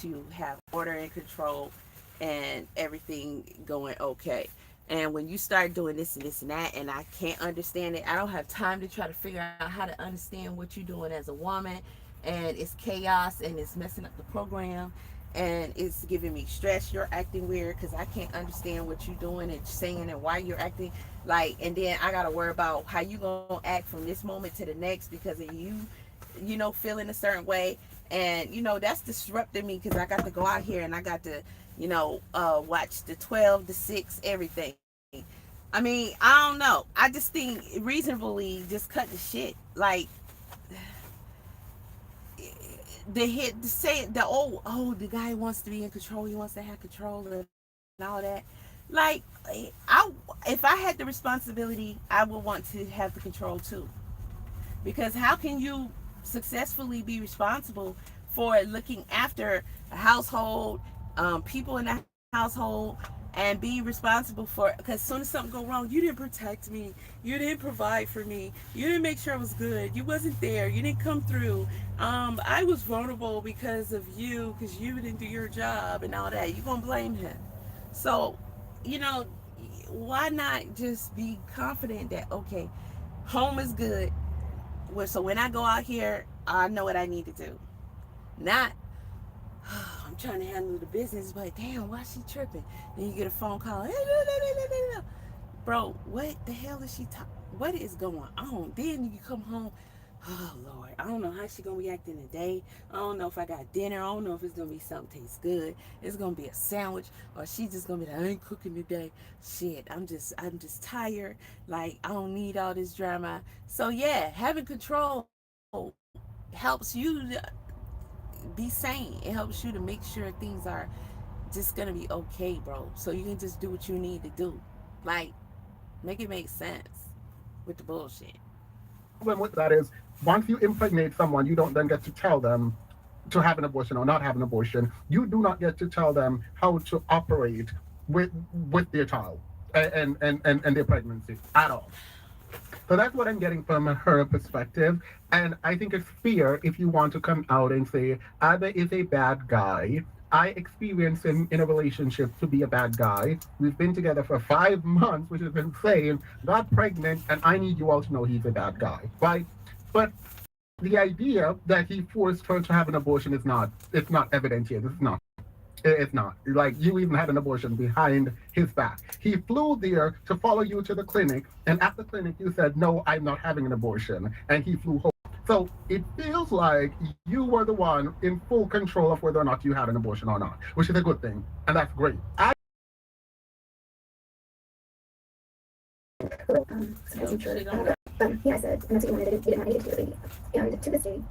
to have order and control and everything going okay. And when you start doing this and this and that, and I can't understand it, I don't have time to try to figure out how to understand what you're doing as a woman. And it's chaos and it's messing up the program and it's giving me stress. You're acting weird because I can't understand what you're doing and saying and why you're acting like. And then I got to worry about how you going to act from this moment to the next because of you, feeling a certain way. And, that's disrupting me because I got to go out here and I got to, watch the 12, the 6, everything. I mean, I don't know. I just think reasonably just cut the shit. Like, the say the the guy wants to be in control. He wants to have control and all that. Like, if I had the responsibility, I would want to have the control too. Because how can you successfully be responsible for looking after a household, people in the household, and be responsible for, because as soon as something go wrong, you didn't protect me, you didn't provide for me, you didn't make sure I was good, you wasn't there, you didn't come through, I was vulnerable because of you, because you didn't do your job and all that, you're gonna blame him. So why not just be confident that, okay, home is good, so when I go out here, I know what I need to do. Not, I'm trying to handle the business, but damn, why she tripping? Then you get a phone call. Hey, bro, what the hell is she talking? What is going on? Then you come home. Oh, Lord, I don't know how she going to react in the day. I don't know if I got dinner. I don't know if it's going to be something tastes good. It's going to be a sandwich. Or she just going to be like, I ain't cooking today. Shit, I'm just tired. Like, I don't need all this drama. So, yeah, having control helps you to be sane. It helps you to make sure things are just gonna be okay, bro. So you can just do what you need to do. Like, make it make sense with the bullshit. Problem with that is once you impregnate someone, you don't then get to tell them to have an abortion or not have an abortion. You do not get to tell them how to operate with their child and their pregnancy at all. So that's what I'm getting from her perspective. And I think it's fair if you want to come out and say, Abba is a bad guy. I experienced him in a relationship to be a bad guy. We've been together for 5 months, which is insane. Got pregnant, and I need you all to know he's a bad guy, right? But the idea that he forced her to have an abortion is not, it's not evident here. It's not. It's not. Like, you even had an abortion behind his back. He flew there to follow you to the clinic, and at the clinic you said, no, I'm not having an abortion, and he flew home. So it feels like you were the one in full control of whether or not you had an abortion or not, which is a good thing, and that's great. Sometimes future. Yeah, I said, and that's what you wanted. You didn't want me to do the baby. And to this day,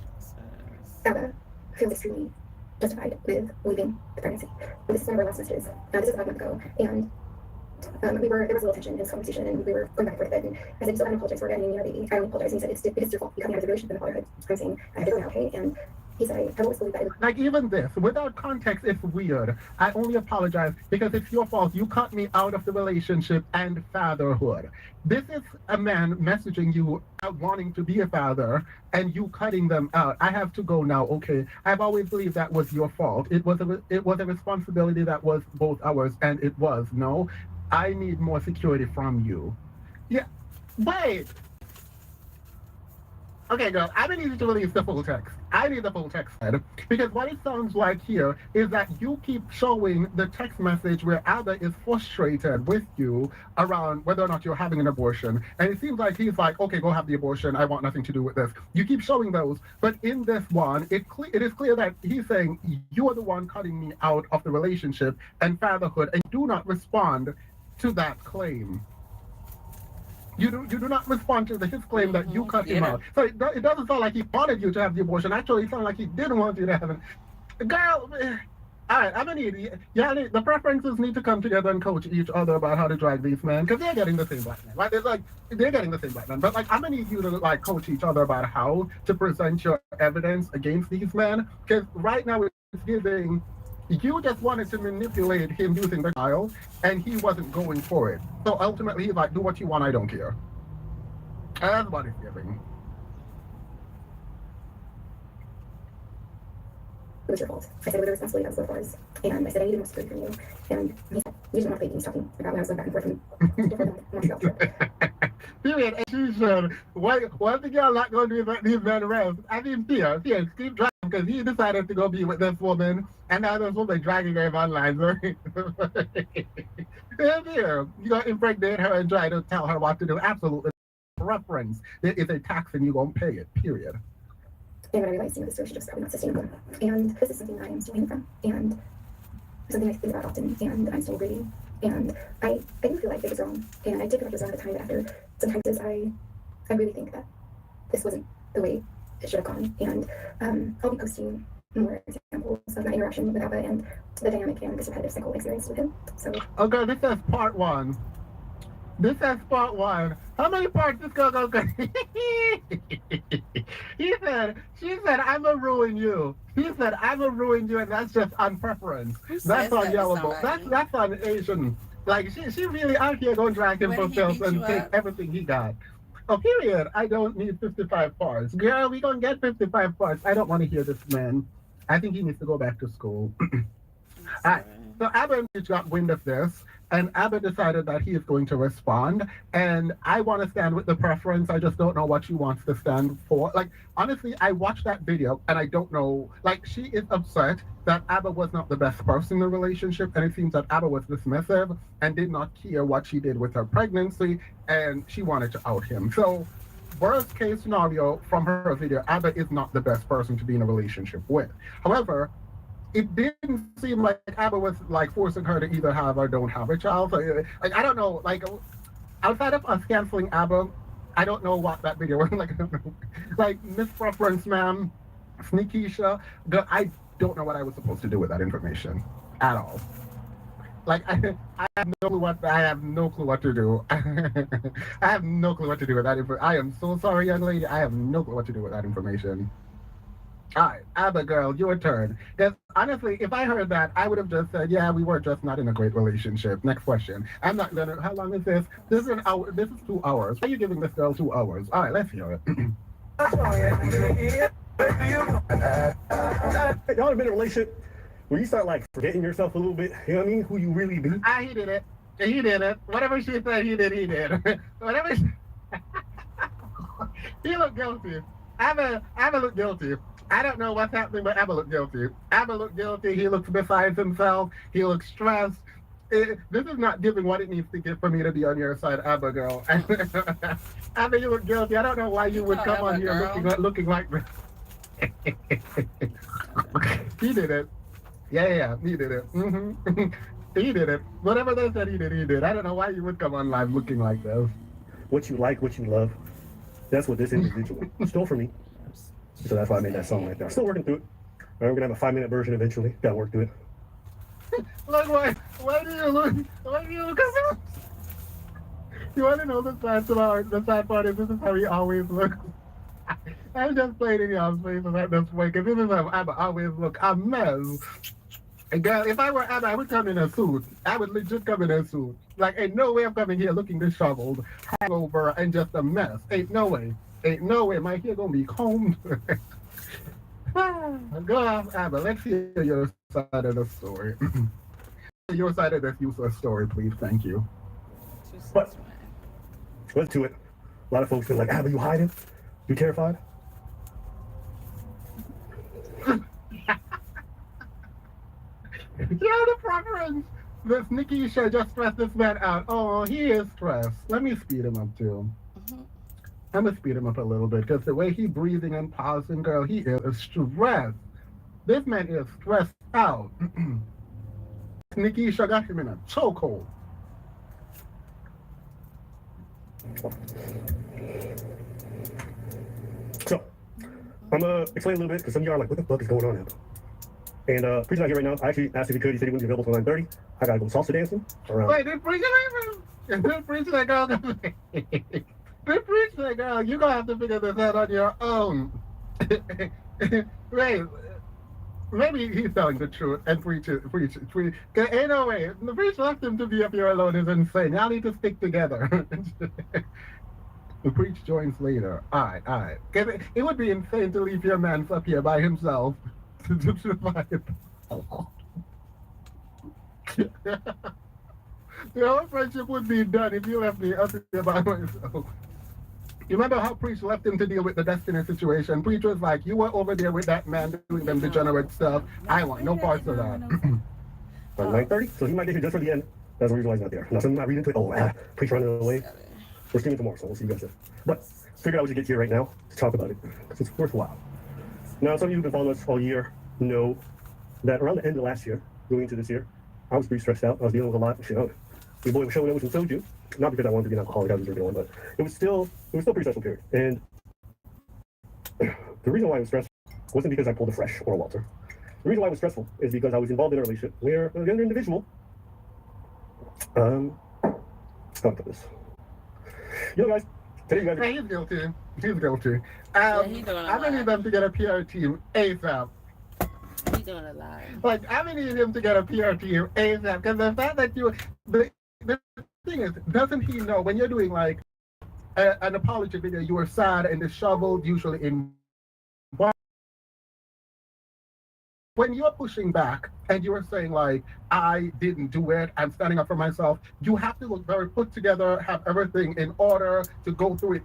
Abba feels extremely justified with leaving the pregnancy. And this is one of our last messages. This is about a month ago, and there was a little tension in this conversation, and we were going back and forth a bit. And I said, you still haven't apologized for abandoning your baby. I only apologized. And he said, it's your fault. You coming out of the relationship and the fatherhood. I'm saying, I have to go now, okay? And he said, I've always believed that. Like, even this, without context, it's weird. I only apologize because it's your fault. You cut me out of the relationship and fatherhood. This is a man messaging you out wanting to be a father and you cutting them out. I have to go now. Okay. I've always believed that was your fault. It was a responsibility that was both ours, and it was. No, I need more security from you. Yeah. Wait. Okay, girl, I don't need you to release the full text. I need the full text, because what it sounds like here is that you keep showing the text message where Abba is frustrated with you around whether or not you're having an abortion. And it seems like he's like, okay, go have the abortion. I want nothing to do with this. You keep showing those. But in this one, it is clear that he's saying, you are the one cutting me out of the relationship and fatherhood, and do not respond to that claim. You do not respond to his claim that you cut him out. So it doesn't sound like he wanted you to have the abortion. Actually, it sounds like he didn't want you to have it. Girl, all right, I'm gonna need, yeah, the preferences need to come together and coach each other about how to drag these men, because they're getting the same black men. Right? They're getting the same black men. But like, I'm gonna need you to like coach each other about how to present your evidence against these men, because right now it's giving. You just wanted to manipulate him using the child, and he wasn't going for it. So ultimately, he's like, do what you want, I don't care. That's what it's giving. It was your fault. I said, with the responsibility, that was both ours. And I said, I needed more security from you. And he said, you just want to play games talking about when I was going back and forth from Montreal trip. Period. And she said, one thing y'all not going to do is let these men rest. I mean, fear, keep driving, because he decided to go be with this woman, and now this woman dragging her online. Here, you going to impregnate her and try to tell her what to do. Absolutely. Reference. There is a tax and you're going to pay it, period. And when I realized, this relationship is probably not sustainable. And this is something that I am still healing from. And something I think about often, and I'm still grieving. And I do feel like it was wrong. And I did feel like it was wrong at the time, but after sometimes I really think that this wasn't the way it should have gone. And I'll be posting more examples of my interaction with Abba and the dynamic and this repetitive cycle experience with him. So okay, this is part one. This is part one. How many parts this girl gonna get? She said, I'm gonna ruin you. He said, I'm gonna ruin you, and that's just on preference. That's on Yellow Book. That's on Asian. Like, she really out here gonna drag him for pills and take everything he got. Oh, period. I don't need 55 parts. Girl, we gonna get 55 parts. I don't want to hear this man. I think he needs to go back to school. All right. So Abba got wind of this, and Abba decided that he is going to respond. And I want to stand with the preference. I just don't know what she wants to stand for. Like, honestly, I watched that video, and I don't know. Like, she is upset that Abba was not the best person in the relationship, and it seems that Abba was dismissive and did not care what she did with her pregnancy, and she wanted to out him. So, worst case scenario from her video, Abba is not the best person to be in a relationship with. However, it didn't seem like Abba was like forcing her to either have or don't have a child. So, like, I don't know, like, outside of us canceling Abba, I don't know what that video was. Like, I don't know. Like, Miss Preference, ma'am, Sneakisha, I don't know what I was supposed to do with that information at all. Like I have no clue what I have no clue what to do. I have no clue what to do with that info. I am so sorry, young lady. I have no clue what to do with that information. All right, Abigail, your turn. Because honestly, if I heard that, I would have just said, "Yeah, we were just not in a great relationship." Next question. I'm not gonna. How long is this? This is an hour. This is 2 hours. Why are you giving this girl 2 hours? All right, let's hear it. Y'all have been in a relationship where you start like forgetting yourself a little bit. You know what I mean? Who you really be. Ah, he did it. He did it. Whatever she said, he did. He did. Whatever. He looked guilty. Abba looked guilty. I don't know what's happening, but Abba looked guilty. Abba looked guilty. He looks besides himself. He looks stressed. This is not giving what it needs to give for me to be on your side, Abba girl. Abba, you look guilty. I don't know why you would come on here looking like this. He did it. Yeah, he did it. Mm-hmm. He did it. Whatever they said he did. I don't know why you would come on live looking like this. What you like, what you love. That's what this individual stole from me. So that's why I made that song right there. I'm still working through it. We're gonna have a 5-minute version eventually. Gotta work through it. Look, why do you look? Why do you look? You want to know the sad part? The sad part is this is how he always looks. I'm just playing in y'all's faces at this point because this is how Abba always look a mess. And girl, if I were Abba, I would come in a suit. I would legit come in a suit. Like, ain't no way I'm coming here looking disheveled, hangover, and just a mess. Ain't no way. Ain't no way. My hair gonna be combed. Go off, Abba. Let's hear your side of the story. Your side of this useless story, please. Thank you. But let's do it. A lot of folks feel like, Abba, you hiding? You terrified? Yeah, the preference. This Nikisha just stressed this man out. Oh, he is stressed. Let me speed him up too. I'm gonna speed him up a little bit because the way he breathing and pausing, girl, he is stressed. This man is stressed out. Nikisha got him in a chokehold. So, I'm gonna explain a little bit because some of y'all are like, what the fuck is going on now? And Preacher's not here right now. I actually asked if he could. He said he wouldn't be available till 9:30. I gotta go salsa dancing around. Wait, did Preacher leave? Did Preacher that girl? Did Preacher that girl? You're gonna have to figure this out on your own. Wait, maybe he's telling the truth and Preacher. Ain't no way. The Preacher left him to be up here alone is insane. Y'all need to stick together. The Preach joins later. All right. It would be insane to leave your man up here by himself. To survive. Your friendship would be done if you left me up here by myself. You remember how Preach left him to deal with the Destiny situation? Preach was like, you were over there with that man doing them degenerate stuff. I want no parts of that. 9:30? So he might get here just for the end. That's the reason why he's not there. Now, some of you might read into it. Oh, Preach running away. We're streaming tomorrow, so we'll see you guys then. But figured I would just get here right now to talk about it because it's worthwhile. Now, some of you who've been following us all year know that around the end of last year, going into this year, I was pretty stressed out. I was dealing with a lot of shit. The boy was showing up with some soju. Not because I wanted to be an alcoholic, I was drinking one, but it was still a pretty stressful period. And the reason why I was stressed wasn't because I pulled a fresh or a Walter. The reason why it was stressful is because I was involved in a relationship where a younger individual, how do I put this? You know, guys, today you guys. He's guilty. I need them to get a PR team ASAP. He's doing a lot. Like, I need him to get a PR team ASAP because the fact that the thing is, doesn't he know when you're doing like an apology video, you are sad and disheveled, usually in. When you're pushing back and you're saying like, I didn't do it, I'm standing up for myself, you have to look very put together, have everything in order to go through it.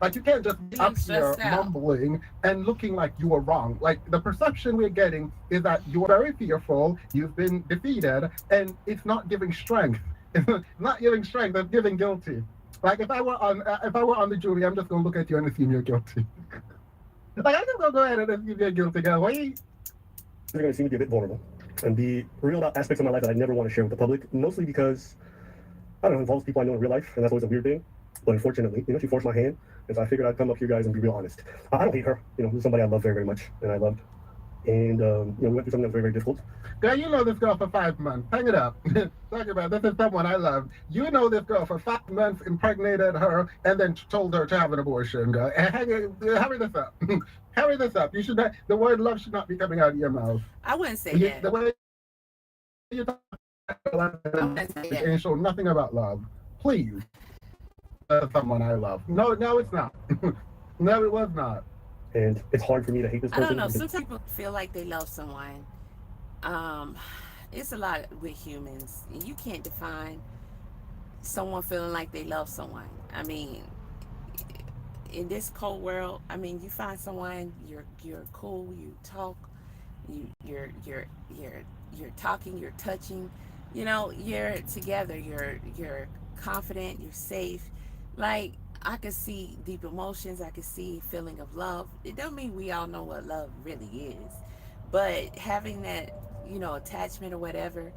Like you can't just be up here mumbling and looking like you were wrong. Like the perception we're getting is that you're very fearful, you've been defeated, and it's not giving strength. It's not giving strength, it's giving guilty. Like if I were on the jury, I'm just gonna look at you and assume you're guilty. Like I'm just gonna go ahead and assume you're guilty, girl. Wait. They're going to see me be a bit vulnerable and be real about aspects of my life that I never want to share with the public, mostly because, I don't know, it involves people I know in real life, and that's always a weird thing. But unfortunately, she forced my hand, and so I figured I'd come up here, guys, and be real honest. I don't hate her. This is somebody I love very, very much, and I loved And we went through something that was very, very difficult. Girl, you know this girl for 5 months. Hang it up. Talk about this is someone I love. You know this girl for 5 months, impregnated her, and then told her to have an abortion, girl. And hurry this up. Hurry this up. You should not. The word love should not be coming out of your mouth. I wouldn't say that. The way you talk I wouldn't say that. and show nothing about love. Please. Someone I love. No, it's not. No, it was not. And it's hard for me to hate this I person. don't know. because- Sometimes people feel like they love someone. It's a lot with humans. You can't define someone feeling like they love someone. I mean, in this cold world, I mean, you find someone, you're cool, you talk, you're talking, you're touching, you're together, you're confident, you're safe. Like, I could see deep emotions, I could see feeling of love. It don't mean we all know what love really is, but having that, attachment or whatever,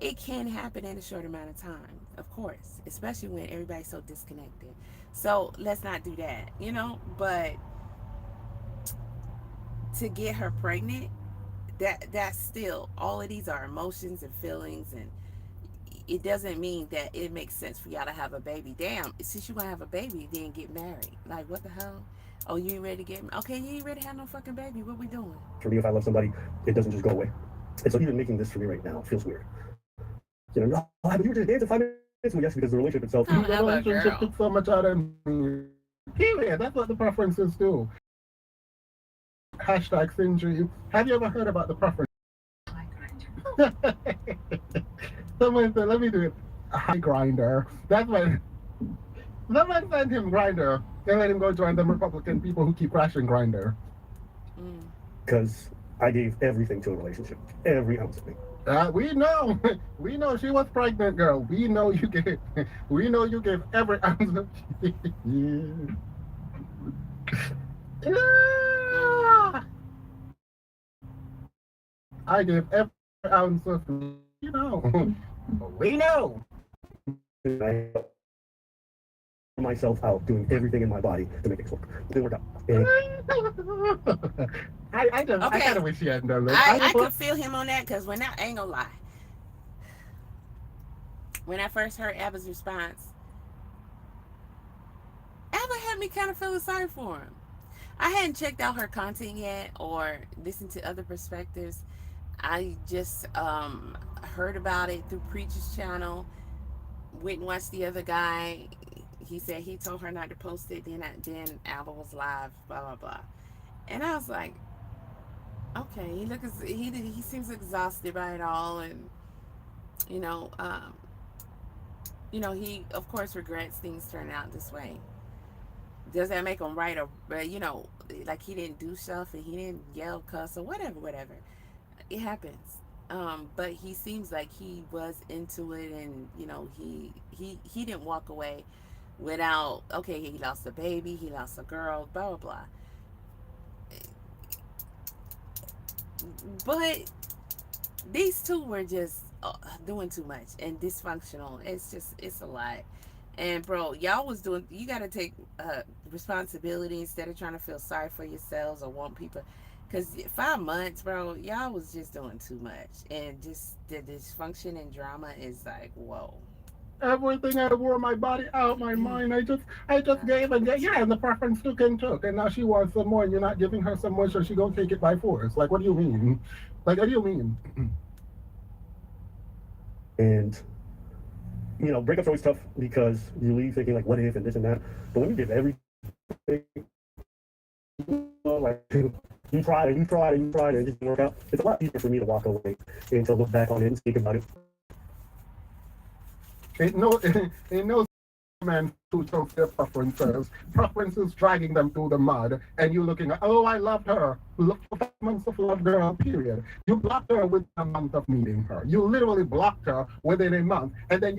it can happen in a short amount of time, of course, especially when everybody's so disconnected. So let's not do that, but to get her pregnant, that's still, all of these are emotions and feelings, and it doesn't mean that it makes sense for y'all to have a baby. Damn, since you want to have a baby, then get married. Like, what the hell? Oh, you ain't ready to get married? Okay, you ain't ready to have no fucking baby. What we doing? For me, if I love somebody, it doesn't just go away. And so even making this for me right now feels weird. But you were just dancing 5 minutes. Well, yes, because the relationship itself. I don't The have a relationship girl. took so much out of me. Period. That's what the preferences do. Hashtag Sindri. Have you ever heard about the preference? Someone said, let me do it. A high grinder. That's what. Someone sent him grinder and let him go join the Republican people who keep crashing grinder. Because I gave everything to a relationship. Every ounce of me. We know. We know she was pregnant, girl. We know you gave. We know you gave every ounce of. Yeah. I gave every ounce of. We know. And I helped myself out doing everything in my body to make it work. It didn't work out. And I Okay. kind of wish she hadn't done that. I could feel him on that, because I ain't gonna lie. When I first heard Abba's response, Abba had me kind of feeling sorry for him. I hadn't checked out her content yet or listened to other perspectives. I just heard about it through Preacher's channel. Went and watched the other guy. He said he told her not to post it. Then Abba was live. Blah blah blah. And I was like, okay, he seems exhausted by it all, and he of course regrets things turning out this way. Does that make him right, or like he didn't do stuff and he didn't yell, cuss, or whatever? It happens. But he seems like he was into it, and he didn't walk away without, okay, he lost a baby, he lost a girl, blah blah blah. But these two were just doing too much and dysfunctional. It's a lot. And bro, you gotta take responsibility instead of trying to feel sorry for yourselves or want people. Because 5 months, bro, y'all was just doing too much. And just the dysfunction and drama is like, whoa. Everything I wore my body out, my mind. I just gave and and the preference took, and now she wants some more, and you're not giving her some more, so she gonna take it by force. Like, what do you mean? Like, what do you mean? And breakups are always tough because you leave thinking like, what if, and this and that. But when you give everything, like you tried and it didn't work out, it's a lot easier for me to walk away and to look back on it and speak about it. Ain't no man who took their preferences dragging them through the mud, and you looking at, oh, I loved her. Look for 5 months of love, girl, period. You blocked her within a month of meeting her. You literally blocked her within a month, and then